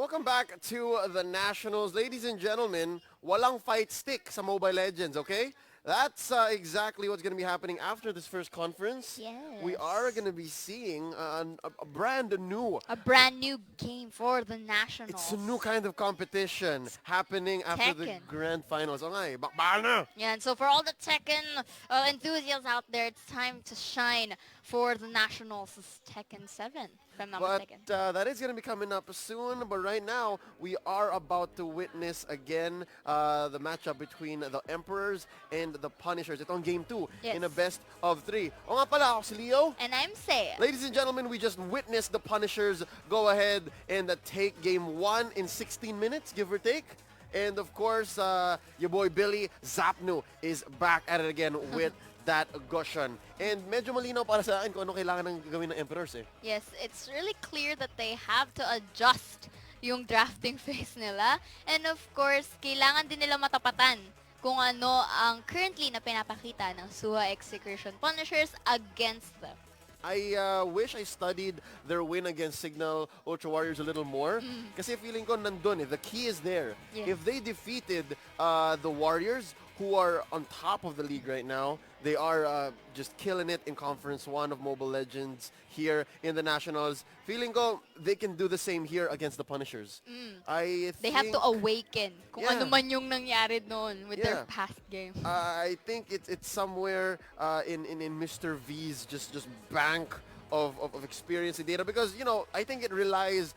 Welcome back to the Nationals. Ladies and gentlemen, walang fight stick sa Mobile Legends, okay? That's exactly what's going to be happening after this first conference. We are Yes. going to be seeing a brand new, A brand new game for the it's Nationals. a new kind of competition happening after the Tekken. grand finals. Okay, bakbal na! Yeah, and so for all the Tekken enthusiasts out there, it's time to shine for the Nationals' Tekken 7, if I'm not But mistaken. that is going to be coming up soon. But right now, we are about to witness again the matchup between the Emperors and the Punishers. Itong game 2 Yes. in a best of 3. O nga pala, ako si Leo. And I'm saying, Ladies and gentlemen, we just witnessed the Punishers go ahead and take game 1 in 16 minutes, give or take. And of course, your boy Billy Zapnu is back at it again with that Goshen. And medyo malinaw para sa akin kung ano kailangan ng gawin ng Emperors eh. yes, it's really clear that they have to adjust yung drafting phase nila. And of course, kailangan din nila matapatan kung ano ang currently na pinapakita ng Suha Execration Punishers against them. I wish I studied their win against Signal Ultra Warriors a little more. Kasi feeling ko nandun eh. The key is there. Yeah. If they defeated the Warriors, who are on top of the league right now, they are just killing it in Conference 1 of Mobile Legends here in the Nationals. Feeling ko they can do the same here against the Punishers. They have to awaken kung Yeah. ano man yung nangyari noon with their Yeah. past game. I think it's somewhere in Mr. V's just bank of experience and data because I think it relies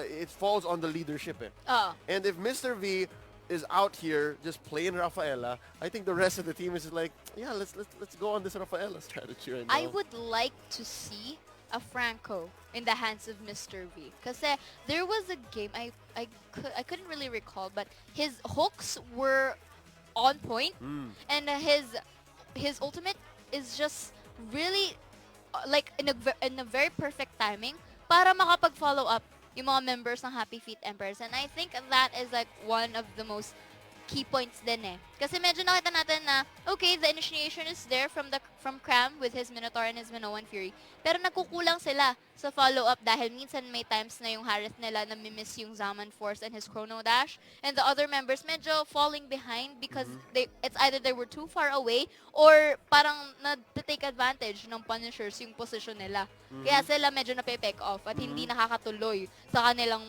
it falls on the leadership eh. Oh. And if Mr. V is out here just playing Rafaela, I think the rest of the team is just like, yeah, let's go on this Rafaela strategy right now. I would like to see a Franco in the hands of Mr. V. Kasi there was a game, I couldn't really recall, but his hooks were on point, and his ultimate is just really like in a very perfect timing para makapag-follow up yung mga members ng Happy Feet Emperors. And I think that is like one of the most key points din eh. Kasi medyo nakita natin na, okay, the initiation is there from Cram with his Minotaur and his Minoan Fury. Pero nagkukulang sila sa follow-up dahil minsan may times na yung Harith nila namimiss yung Zaman Force and his Chrono Dash. And the other members medyo falling behind because it's either they were too far away or parang na-take advantage ng Punishers yung position nila. Kaya sila medyo na-pick off at hindi nakakatuloy sa kanilang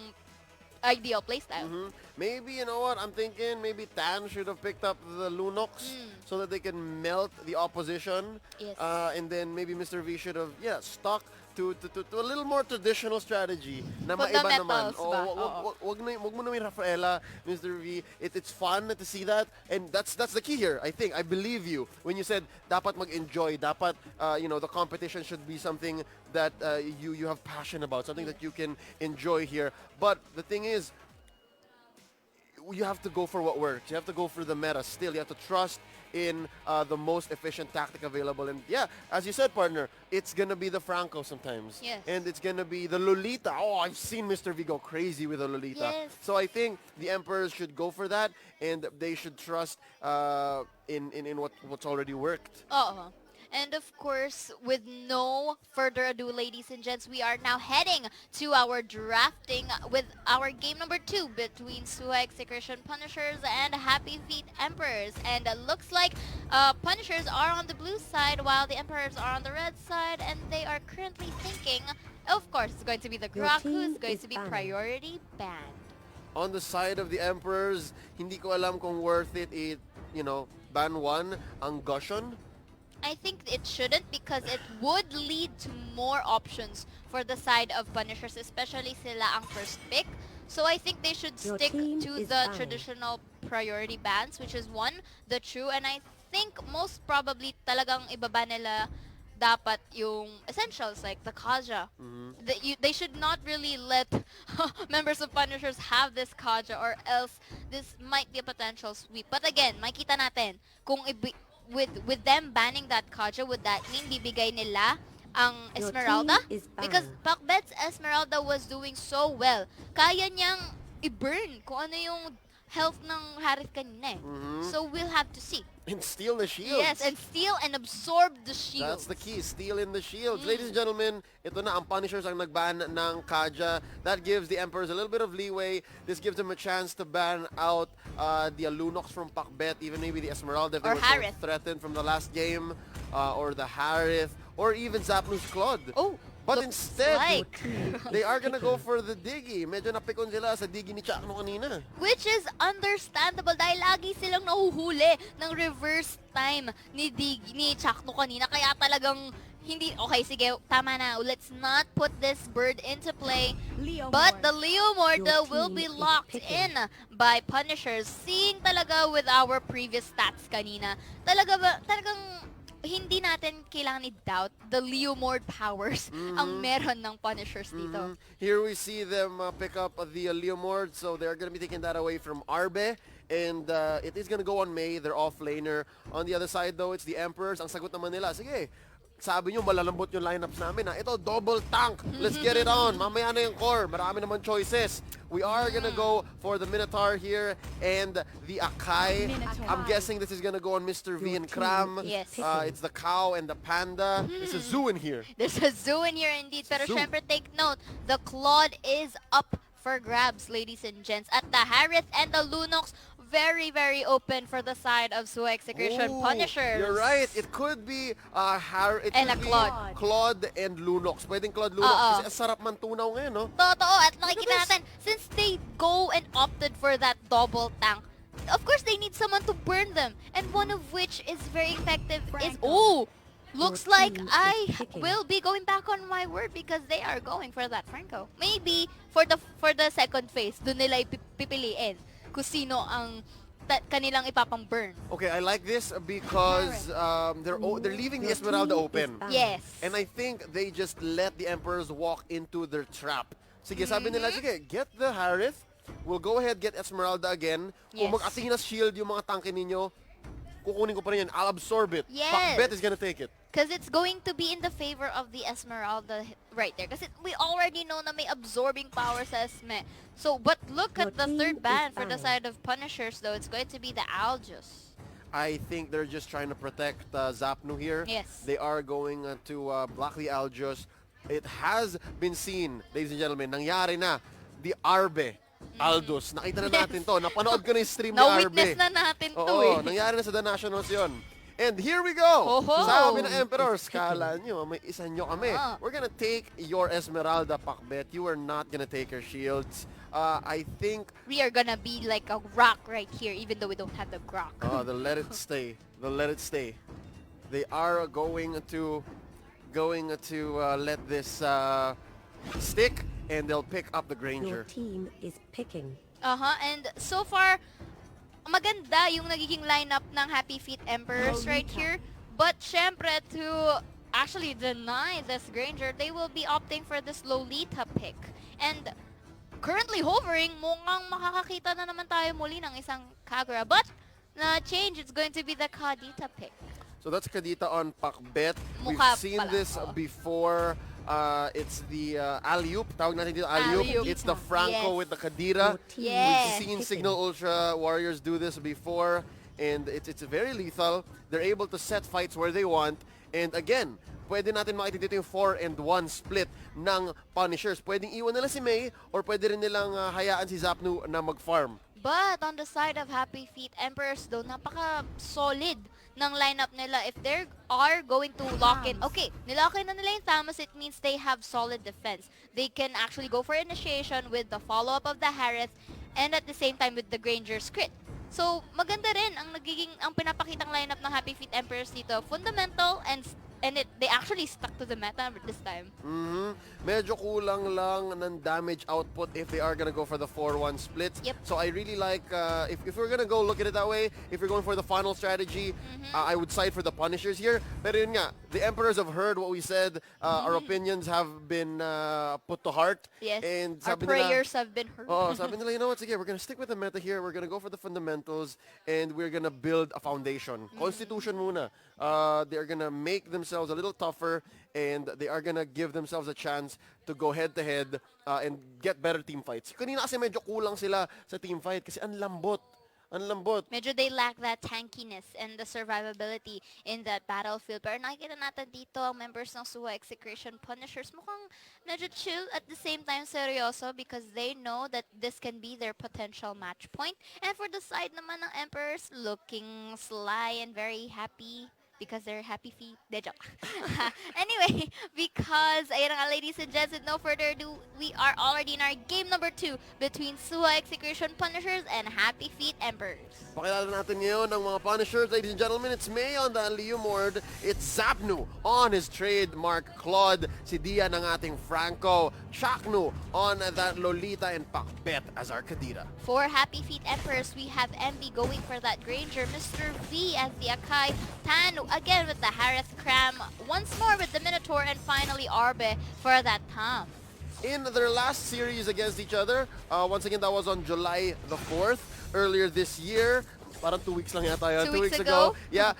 ideal playstyle. Maybe, you know what, I'm thinking maybe Tan should have picked up the Lunox so that they can melt the opposition. Yes. And then maybe Mr. V should have, stuck to a little more traditional strategy na maiba naman. Fundamentals ba? Oo. Wag mo naman Rafaela, Mr. V. It's fun to see that. And that's the key here, I think. I believe you when you said dapat mag-enjoy, dapat, the competition should be something that you have passion about, something that you can enjoy here. But the thing is, you have to go for what works. You have to go for the meta still. You have to trust in the most efficient tactic available. And yeah, as you said, partner, it's going to be the Franco sometimes. Yes. And it's going to be the Lolita. Oh, I've seen Mr. V go crazy with the Lolita. Yes. So I think the Emperors should go for that, and they should trust in what's already worked. Oo. And of course, with no further ado, ladies and gents, we are now heading to our drafting with our game number 2 between Suha Execration Punishers and Happy Feet Emperors. And looks like Punishers are on the blue side while the Emperors are on the red side, and they are currently thinking, of course, it's going to be the Your Grok team who's going is to be banned. priority banned. On the side of the Emperors, hindi ko alam kung worth it, ban 1 ang Goshen. I think it shouldn't because it would lead to more options for the side of Punishers, especially sila ang first pick. So I think they should Your stick team to is the banned. traditional priority bans, which is one, the true, and I think most probably talagang ibaba nila dapat yung essentials like the Kaja. They should not really let members of Punishers have this Kaja or else this might be a potential sweep. But again, makita natin kung with them banning that Kaja, would that mean bibigay nila ang Your Esmeralda? team is Because banned. Pacbet's Esmeralda was doing so well. Kaya niyang i-burn kung ano yung health ng Harith kanina eh. So we'll have to see. And steal the shields. Yes, and steal and absorb the shield. That's the key, steal in the shields. Ladies and gentlemen, ito na, ang Punishers ang nag-ban ng Kaja. That gives the Emperors a little bit of leeway. This gives them a chance to ban out the Lunox from Pakbet, even maybe the Esmeralda if they Or were so Harith. threatened from the last game, or the Harith, or even Zapnu's Claude. Oh, But looks instead, like. they are gonna go for the Diggy. Medyo napikon sila sa Diggy ni Chakno kanina. Which is understandable dahil lagi silang nahuhuli ng reverse time ni Chakno kanina. Kaya talagang hindi, okay, sige, tama na. Let's not put this bird into play. But the Leo Morta will be locked in by Punishers. Seeing talaga with our previous stats kanina, talagang hindi natin kailangan i-doubt the Leomord powers ang meron ng Punishers dito. Here we see them pick up the Leomord, so they're going to be taking that away from Arbe. And it is going to go on May, their off-laner. On the other side though, it's the Emperors. Ang sagot naman nila, sige, sabi nyo malalambot yung lineups namin. Ito, double tank. Let's get it on. Mamaya na yung core. Marami naman choices. We are gonna go for the Minotaur here and the Akai. I'm guessing this is gonna go on Mr. V and Kram. Yes. It's the cow and the panda. There's a zoo in here. There's a zoo in here indeed. Pero Zoo. syempre take note, the Claude is up for grabs, ladies and gents. At the Harith and the Lunox, very, very open for the side of Suha Execration Oh, Punishers. You're right. It could be And a Claude. Claude and Lunox. Pwedeng Claude Lunox kasi ang sarap man tunaw ngayon, no? Totoo. At nakikita this. natin, since they go and opted for that double tank, of course they need someone to burn them. And one of which is very effective is... Oh! Looks like I will be going back on my word because they are going for that Franco. Maybe for the second phase, doon nila pipiliin kung sino ang kanilang ipapang-burn. Okay, I like this because they're leaving the Esmeralda open. Yes. And I think they just let the Emperors walk into their trap. Sige, sabi nila, sige, get the Harith. We'll go ahead, get Esmeralda again. Kung Yes. mag-Athena's shield yung mga tanke ninyo, kukunin ko pa rin yan. I'll absorb it. Yes. Pakbet is gonna take it. Because it's going to be in the favor of the Esmeralda right there. Kasi we already know na may absorbing power sa Esme. So, but look at the third ban for the side of Punishers though. It's going to be the Aljus. I think they're just trying to protect Zapnu here. Yes. They are going to block the Aljus. It has been seen, ladies and gentlemen, nangyari na. The Arbe Aldous. Nakita na natin to. Napanood ko na yung stream ni Arbe. Na-witness na natin to Oo, eh. nangyari na sa The Nationals yun. And here we go! Oho. Sabi ng Emperors, kala nyo, may isa nyo kami. Ah. We're gonna take your Esmeralda, Pakbet. You are not gonna take her shields. I think We are gonna be like a rock right here even though we don't have the grok. they'll let it stay. They'll let it stay. They are going to let this stick, and they'll pick up the Your Granger. team is picking. And so far, maganda yung nagiging lineup ng Happy Feet Emperors right here. But syempre, to actually deny this Granger, they will be opting for this Lolita pick. And currently hovering, mukhang makakakita na naman tayo muli ng isang Kagura. But na change, it's going to be the Kadita pick. So that's Kadita on Pakbet. We've Mukha seen pala, this oo. before. It's the Alley-oop. Tawag natin dito Alley-oop. Alley-oop. It's the Franco Yes. with the Kadira. Yes. We've seen Signal Ultra Warriors do this before, and it's very lethal. They're able to set fights where they want. And again, pwede natin makita dito yung 4-1 split ng Punishers. Pwedeng iwan nila si May, or pwede rin nilang hayaan si Zapnu na mag-farm. But on the side of Happy Feet Emperors though, napaka-solid ng lineup nila. If they are going to lock in, okay, nilock in na nila yung Thamus, it means they have solid defense. They can actually go for initiation with the follow-up of the Harith and at the same time with the Granger's crit. So, maganda rin ang pinapakitang lineup ng Happy Feet Emperors dito. Fundamental and they actually stuck to the meta this time. Medyo kulang lang ng damage output if they are gonna go for the 4-1 splits. Yep. So I really like, if we're gonna go look at it that way, if you're going for the final strategy, I would side for the Punishers here. Pero yun nga, the Emperors have heard what we said. Our opinions have been put to heart. Yes, And our sabi nila, prayers have been heard. oh, sabi nila, you know what, sige, we're gonna stick with the meta here. We're gonna go for the fundamentals, and we're gonna build a foundation. Constitution muna. They're gonna make themselves a little tougher, and they are gonna give themselves a chance to go head-to-head and get better team fights. Kanina kasi medyo kulang sila sa team fight kasi ang lambot. Ang lambot. Medyo they lack that tankiness and the survivability in that battlefield. Pero nakikita natin dito ang members ng Suha Execration Punishers mukhang medyo chill at the same time seryoso because they know that this can be their potential match point. And for the side naman ng Emperors, looking sly and very happy because they're happy feet. De joke. Anyway, because ayun nga, ladies and gents, with no further ado, we are already in our game number 2 between Suha Execution Punishers and Happy Feet Emperors. Pakilala natin ngayon ng mga Punishers. Ladies and gentlemen, it's May on the Leomord. It's Zapnu on his trademark Claude. Si Dia ng ating Franco. Chaknu on that Lolita and Pakbet as our Kadira. For Happy Feet Emperors, we have MB going for that Granger, Mr. V as the Akai, Tan again with the Harith Cram, once more with the Minotaur, and finally Arbe for that Tam. In their last series against each other, once again, that was on July the 4th, earlier this year. Parang 2 weeks lang yata yun. 2 weeks ago? Yeah,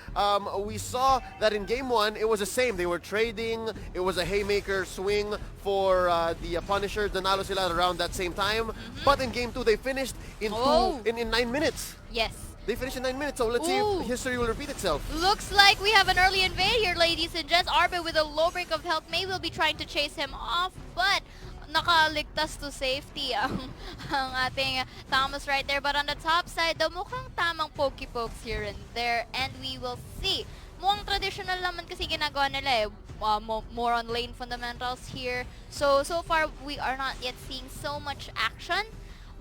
we saw that in game 1, it was the same. They were trading. It was a haymaker swing for the Punishers. Nanalo sila around that same time. But in game 2, they finished in in 9 minutes. Yes. They finished in 9 minutes, so let's see if history will repeat itself. Looks like we have an early invade here, ladies and gents. Arbe with a low break of health. May will be trying to chase him off, but nakaligtas to safety ang ating Thomas right there. But on the top side, daw mukhang tamang pokey-pokes here and there, and we will see. Mukhang traditional naman kasi ginagawa nila eh. More on lane fundamentals here. So far, we are not yet seeing so much action.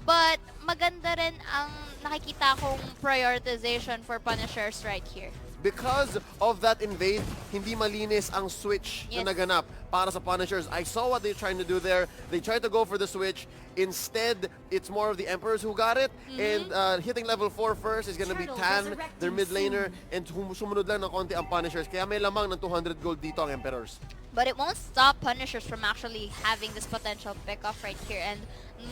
But maganda rin ang nakikita kong prioritization for Punishers right here. Because of that invade, hindi malinis ang switch na naganap para sa Punishers. I saw what they're trying to do there. They tried to go for the switch. Instead, it's more of the Emperors who got it. And hitting level 4 first is gonna be Tan, their mid laner, and sumunod lang ng konti ang Punishers. Kaya may lamang ng 200 gold dito ang Emperors. But it won't stop Punishers from actually having this potential pick-off right here. And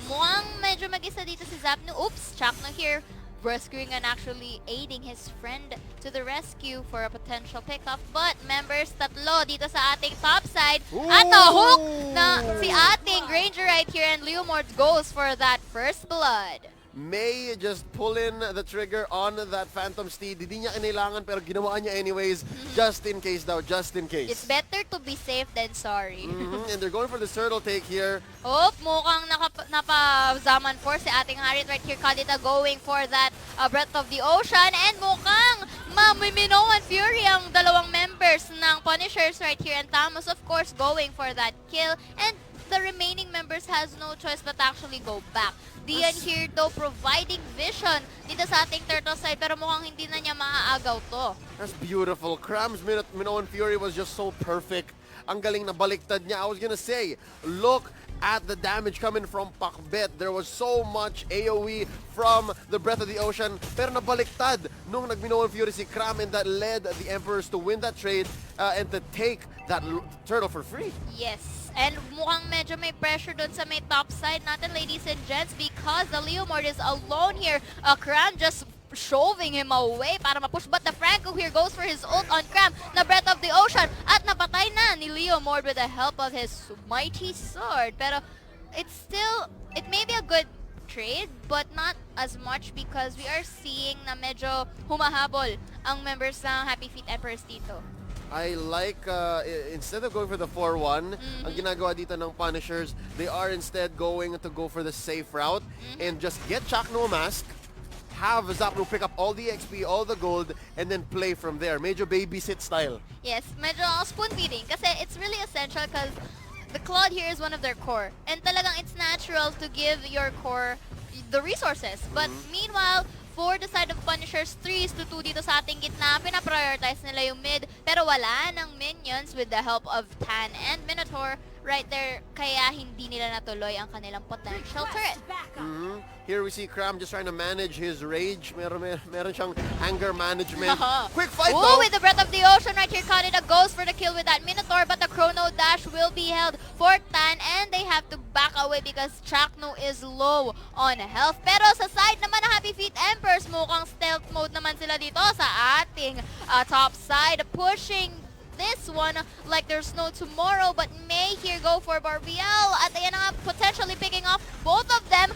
mukhang medyo mag-isa dito si Zapnu. Oops, Chakno here. Rescuing and actually aiding his friend to the rescue for a potential pickup. But members, tatlo dito sa ating top side. At na-hook na si ating Granger right here, and Leomord goes for that first blood. May just pull in the trigger on that Phantom Steed. Hindi niya kinailangan pero ginawa niya anyways. Just in case daw, just in case. It's better to be safe than sorry. And they're going for the turtle take here. Mukhang napazaman for si ating Harith right here. Kadita going for that Breath of the Ocean. And mukhang mamiminoan Fury ang dalawang members ng Punishers right here. And Thomas, of course, going for that kill. And the remaining members has no choice but actually go back. Dian here though providing vision dito sa ating turtle side, pero mukhang hindi na niya maaagaw to. That's beautiful. Cram's Minoan Fury was just so perfect. Ang galing na baliktad niya. I was gonna say, look at the damage coming from Pakbet. There was so much AoE from the Breath of the Ocean, pero nabaliktad nung nag-Minoan Fury si Cram, and that led the Emperors to win that trade and to take that turtle for free. Yes. And mukhang medyo may pressure dun sa may top side natin, ladies and gents, because the Leomord is alone here. Cram just shoving him away para ma-push. But the Franco here goes for his ult on Cram, na Breath of the Ocean. At napatay na ni Leomord with the help of his mighty sword. Pero it's still, it may be a good trade, but not as much because we are seeing na medyo humahabol ang members ng Happy Feet Emperors dito. I like, instead of going for the 4-1, ang ginagawa dito ng Punishers, they are instead going to go for the safe route and just get Chakno Mask, have Zapnu pick up all the XP, all the gold, and then play from there. Medyo babysit style. Yes, medyo spoon feeding kasi it's really essential because the Claude here is one of their core. And talagang it's natural to give your core the resources. But meanwhile, for the side of Punishers, 3-2 dito sa ating gitna, pinaprioritize nila yung mid, pero wala ng minions with the help of Tan and Minotaur right there, kaya hindi nila natuloy ang kanilang potential turret. Here we see Cram just trying to manage his rage. Meron siyang anger management. Quick fight though! With the Breath of the Ocean right here, Kaneda goes for the kill with that Minotaur, but the Chrono Dash will be held for Tan, and they have to back away because Chakno is low on health. Pero sa side naman ng Happy Feet Emperors, mukhang stealth mode naman sila dito sa ating top side, pushing this one like there's no tomorrow. But May here go for Barbiel at ayan na nga, potentially picking off both of them.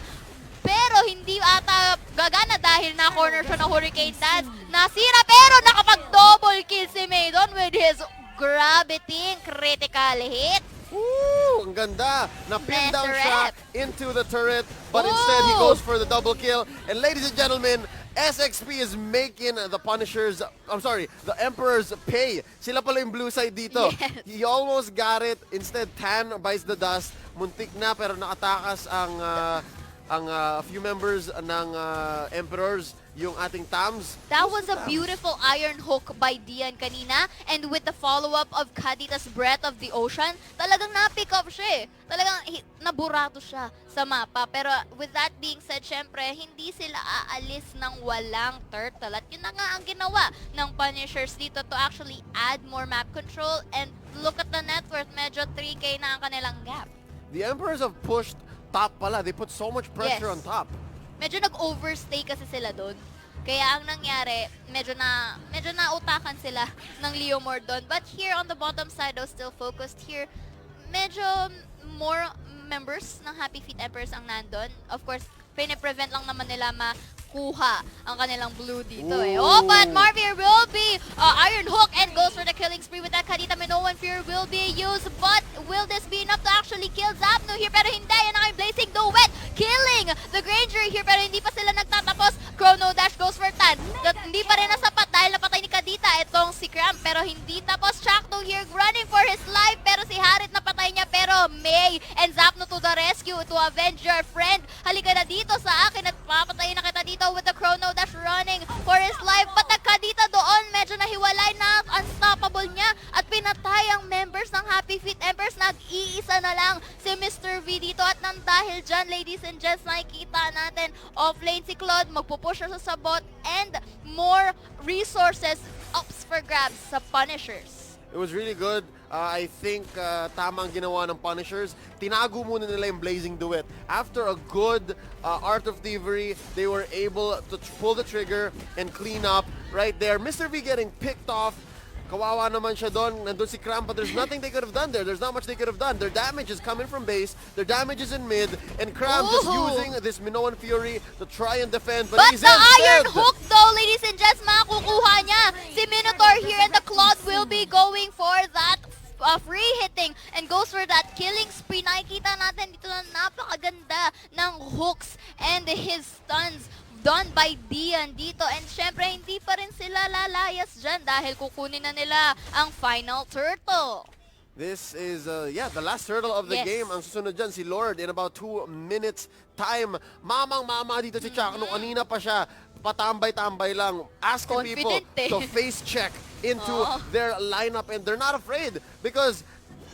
Pero hindi ata gagana dahil na-corner siya ng Hurricane Dance. Nasira pero nakapag-double kill si Maidon with his gravity critical hit. Ooh, ang ganda. Na-pin down Nice siya rep. into the turret, but instead he goes for the double kill. And ladies and gentlemen, SXP is making the Punishers, the Emperors pay. Sila pala yung blue side dito. Yes. He almost got it. Instead, Tan bites the dust. Muntik na pero nakatakas ang few members ng Emperors, yung ating Tams. That was a beautiful iron hook by Dian kanina, and with the follow-up of Kadita's Breath of the Ocean, talagang na-pick up siya eh. Talagang naburato siya sa mapa. Pero with that being said, syempre, hindi sila aalis ng walang turtle. At yun na nga ang ginawa ng Punishers dito to actually add more map control, and look at the net worth, medyo 3K na ang kanilang gap. The Emperors have pushed top pala. They put so much pressure Yes. on top. Medyo nag-overstay kasi sila doon. Kaya ang nangyari, medyo nautakan sila ng Leomord doon. But here on the bottom side, though, still focused here, medyo more members ng Happy Feet Emperors ang nandun. Of course, pine-prevent lang naman nila makuha ang kanilang blue dito eh. Oh, but Marvier will be Iron Hook and goes for the killing spree with that Kadita Minoan Fear will be used. But will this be enough to actually kill Zapno here? Pero hindi, yan ang Blazing Duet killing the Granger here, pero hindi pa sila nagtatapos. Chrono Dash goes for Tan. Hindi pa rin nasapat dahil napatay ni Kadita itong si Cram, pero hindi tapos. Chakno here running for his life, pero si Harit napatay niya, pero May and Zapno to the rescue to avenge your friend. Halika na dito sa akin at papatayin na kita dito with the Chrono Dash running for his life. But the Kadita doon, medyo nahiwalay na, unstoppable niya at pinatay ang members ng Happy Feet Emperors. Nag-iisa na lang si Mr. V dito, at nang dahil dyan, ladies and gents, nakikita natin offlane si Claude, magpupush siya sa bot, and more resources ups for grabs sa Punishers. It was really good. I think tama ang ginawa ng Punishers. Tinago muna nila yung Blazing Duet. After a good Art of Thievery, they were able to pull the trigger and clean up right there. Mr. V getting picked off. Kawawa naman siya doon. Nandun si Cram, but there's nothing they could have done there. There's not much they could have done. Their damage is coming from base. Their damage is in mid. And Cram just using this Minoan Fury to try and defend. But he's the instead. Iron Hook though, ladies and gents, makukuha niya. Si Minotaur here, and the Claude will be going for that free hitting and goes for that killing spree. Nakikita natin dito na napakaganda ng hooks and his stuns done by Dian dito. And syempre, hindi pa rin sila lalayas dyan dahil kukunin na nila ang final turtle. This is, the last turtle of the Yes. game. Ang susunod dyan, si Lord, in about 2 minutes time. Mamang-mama dito si Chakno. Kanina pa siya, patambay-tambay lang. Asking people Confident eh. to face check into their lineup. And they're not afraid because,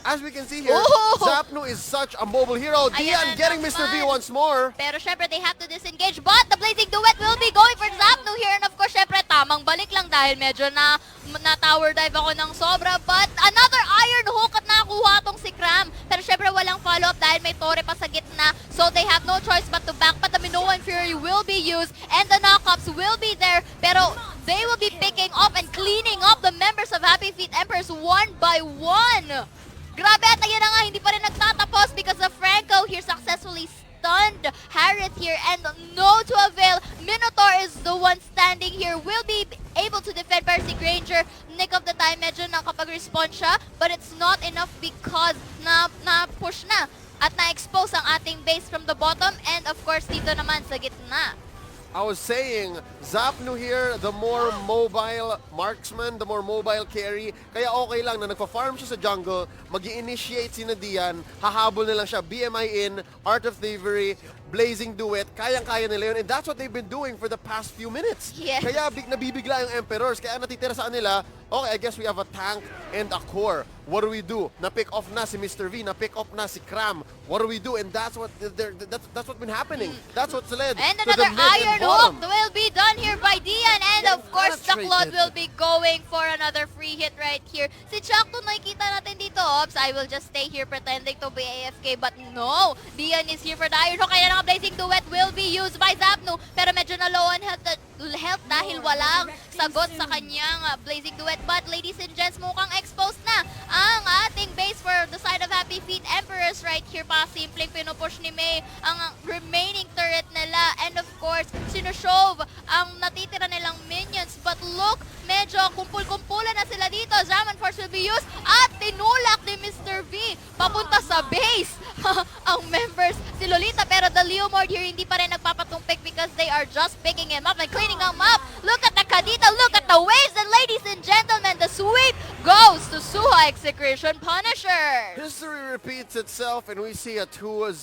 as we can see here, Zapno is such a mobile hero. Dian Ayan getting Mr. V naman. once more. Pero syempre, they have to disengage. But the Blazing Duet will be going for Zapno here. And of course, syempre, tamang balik lang dahil medyo na-tower dive ako ng sobra. But another Iron Hook at nakuha tong si Cram. Pero syempre, walang follow-up dahil may Torre pa sa gitna. So they have no choice but to back. But the Minoan Fury will be used and the knockups will be there. Pero they will be picking up and cleaning up the members of Happy Feet Emperors one by one. Grabe, at ayan na nga, hindi pa rin nagtatapos because the Franco here successfully stunned Harith here, and no to avail. Minotaur is the one standing here, will be able to defend Percy Granger. Nick of the time, medyo nakapag-respawn siya, but it's not enough because na-push na at na-expose ang ating base from the bottom, and of course dito naman sa gitna. I was saying, Zapno here, the more mobile marksman, the more mobile carry. Kaya okay lang na nagpa-farm siya sa jungle, mag-i-initiate si Dian, hahabol na lang siya, BMI in, Art of Thievery, Blazing Duet, kayang-kaya nila yun. And that's what they've been doing for the past few minutes. Yes. Kaya nabibigla yung Emperors, kaya natitira sa kanila, okay, I guess we have a tank and a core. What do we do? Na-pick off na si Mr. V, na-pick off na si Cram. What do we do? And that's what's been happening. That's what's led And to the another mid and Iron bottom. Hook will be done here by Dian. And of course, the penetrated. Claude will be going for another free hit right here. Si Chakto, nakikita natin dito, Ops, I will just stay here pretending to be AFK. But no, Dian is here for the Iron Hook. Kaya nga Blazing Duet will be used by Zapno. Pero medyo na low on health dahil walang sagot sa kanyang Blazing Duet. But ladies and gents, mukhang exposed na ang ating base for the side of Happy Happy Feet Emperors right here pa. Simpleng pinupush ni May ang remaining turret nila. And of course, sinushove ang natitira nilang minions. But look, medyo kumpul-kumpulan na sila dito. Zaman Force will be used. At tinulak ni Mr. V papunta sa base. Ang members, si Lolita, pero the Leomord here hindi pa rin nagpapatumpik because they are just picking him up and cleaning him up. Look at the Kadita, look at the waves, and ladies and gentlemen, the sweep goes to Suha Execration Punishers. History repeats itself and we see a 2-0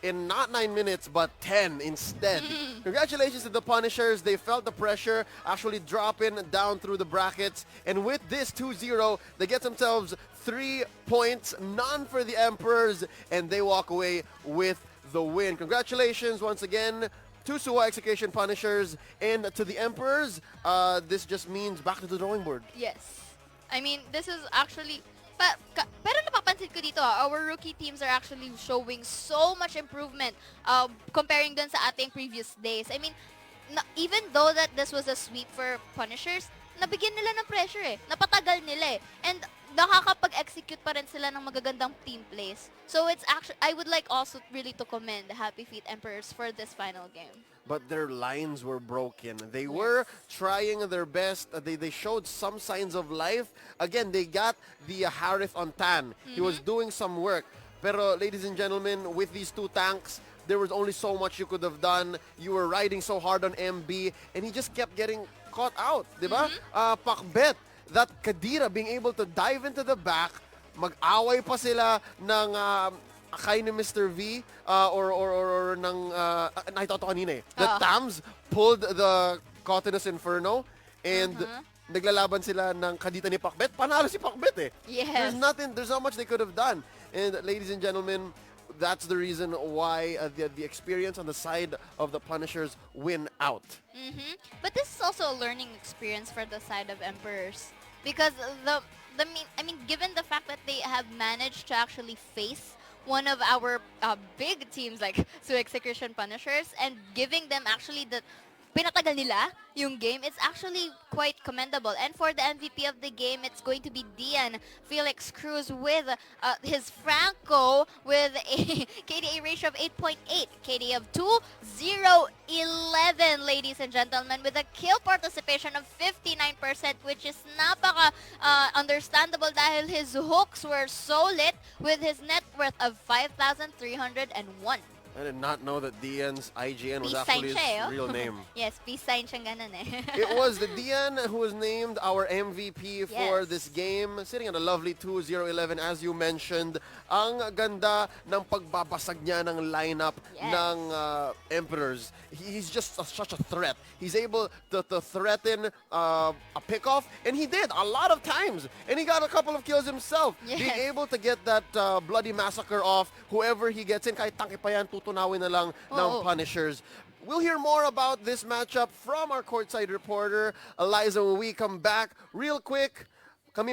in not 9 minutes but 10 instead. Congratulations to the Punishers. They felt the pressure actually dropping down through the brackets, and with this 2-0 they get themselves 3 points, none for the Emperors, and they walk away with the win. Congratulations once again to Suha Execution Punishers, and to the Emperors. This just means back to the drawing board. Yes. I mean, this is actually... pero napapansin ko dito, our rookie teams are actually showing so much improvement comparing dun sa ating previous days. I mean, even though that this was a sweep for Punishers, nabigyan nila ng pressure eh. Napatagal nila eh. And nakakapag-execute pa rin sila ng magagandang team plays. So it's actually, I would like also really to commend the Happy Feet Emperors for this final game. But their lines were broken. They were trying their best. They showed some signs of life. Again, they got the Harith on Tan. He was doing some work. Pero ladies and gentlemen, with these two tanks, there was only so much you could have done. You were riding so hard on MB, and he just kept getting caught out. Diba? Pakbet, that Kadira being able to dive into the back, mag-away pa sila ng akay ni Mr. V or ng nakita ko kanina eh. The Tams pulled the Cottonous Inferno and naglalaban sila ng Kadita ni Pakbet. Panalo si Pakbet eh. Yes. There's not much they could have done. And ladies and gentlemen, that's the reason why the experience on the side of the Punishers win out. But this is also a learning experience for the side of Emperors, because given the fact that they have managed to actually face one of our big teams like Suha Execution Punishers and giving them actually the pinatagal nila yung game, it's actually quite commendable. And for the MVP of the game, it's going to be Dian Felix Cruz with his Franco with a KDA ratio of 8.8, KDA of 2-0-11, ladies and gentlemen, with a kill participation of 59%, which is napaka understandable dahil his hooks were so lit with his net worth of 5,301. I did not know that Dian's IGN was Peace actually sign siya, his real name. Yes, peace sign siyang ganun eh. It was the Dian who was named our MVP for Yes. this game, sitting at a lovely 2-0-11 as you mentioned. Ang ganda ng pagbabasag niya ng lineup ng Emperors. He's just such a threat. He's able to threaten a pickoff, and he did a lot of times. And he got a couple of kills himself. Yes. Being able to get that bloody massacre off, whoever he gets in, kahit tangke pa yan, tutunawin na lang ng Punishers. We'll hear more about this matchup from our courtside reporter, Eliza, when we come back. Real quick, kami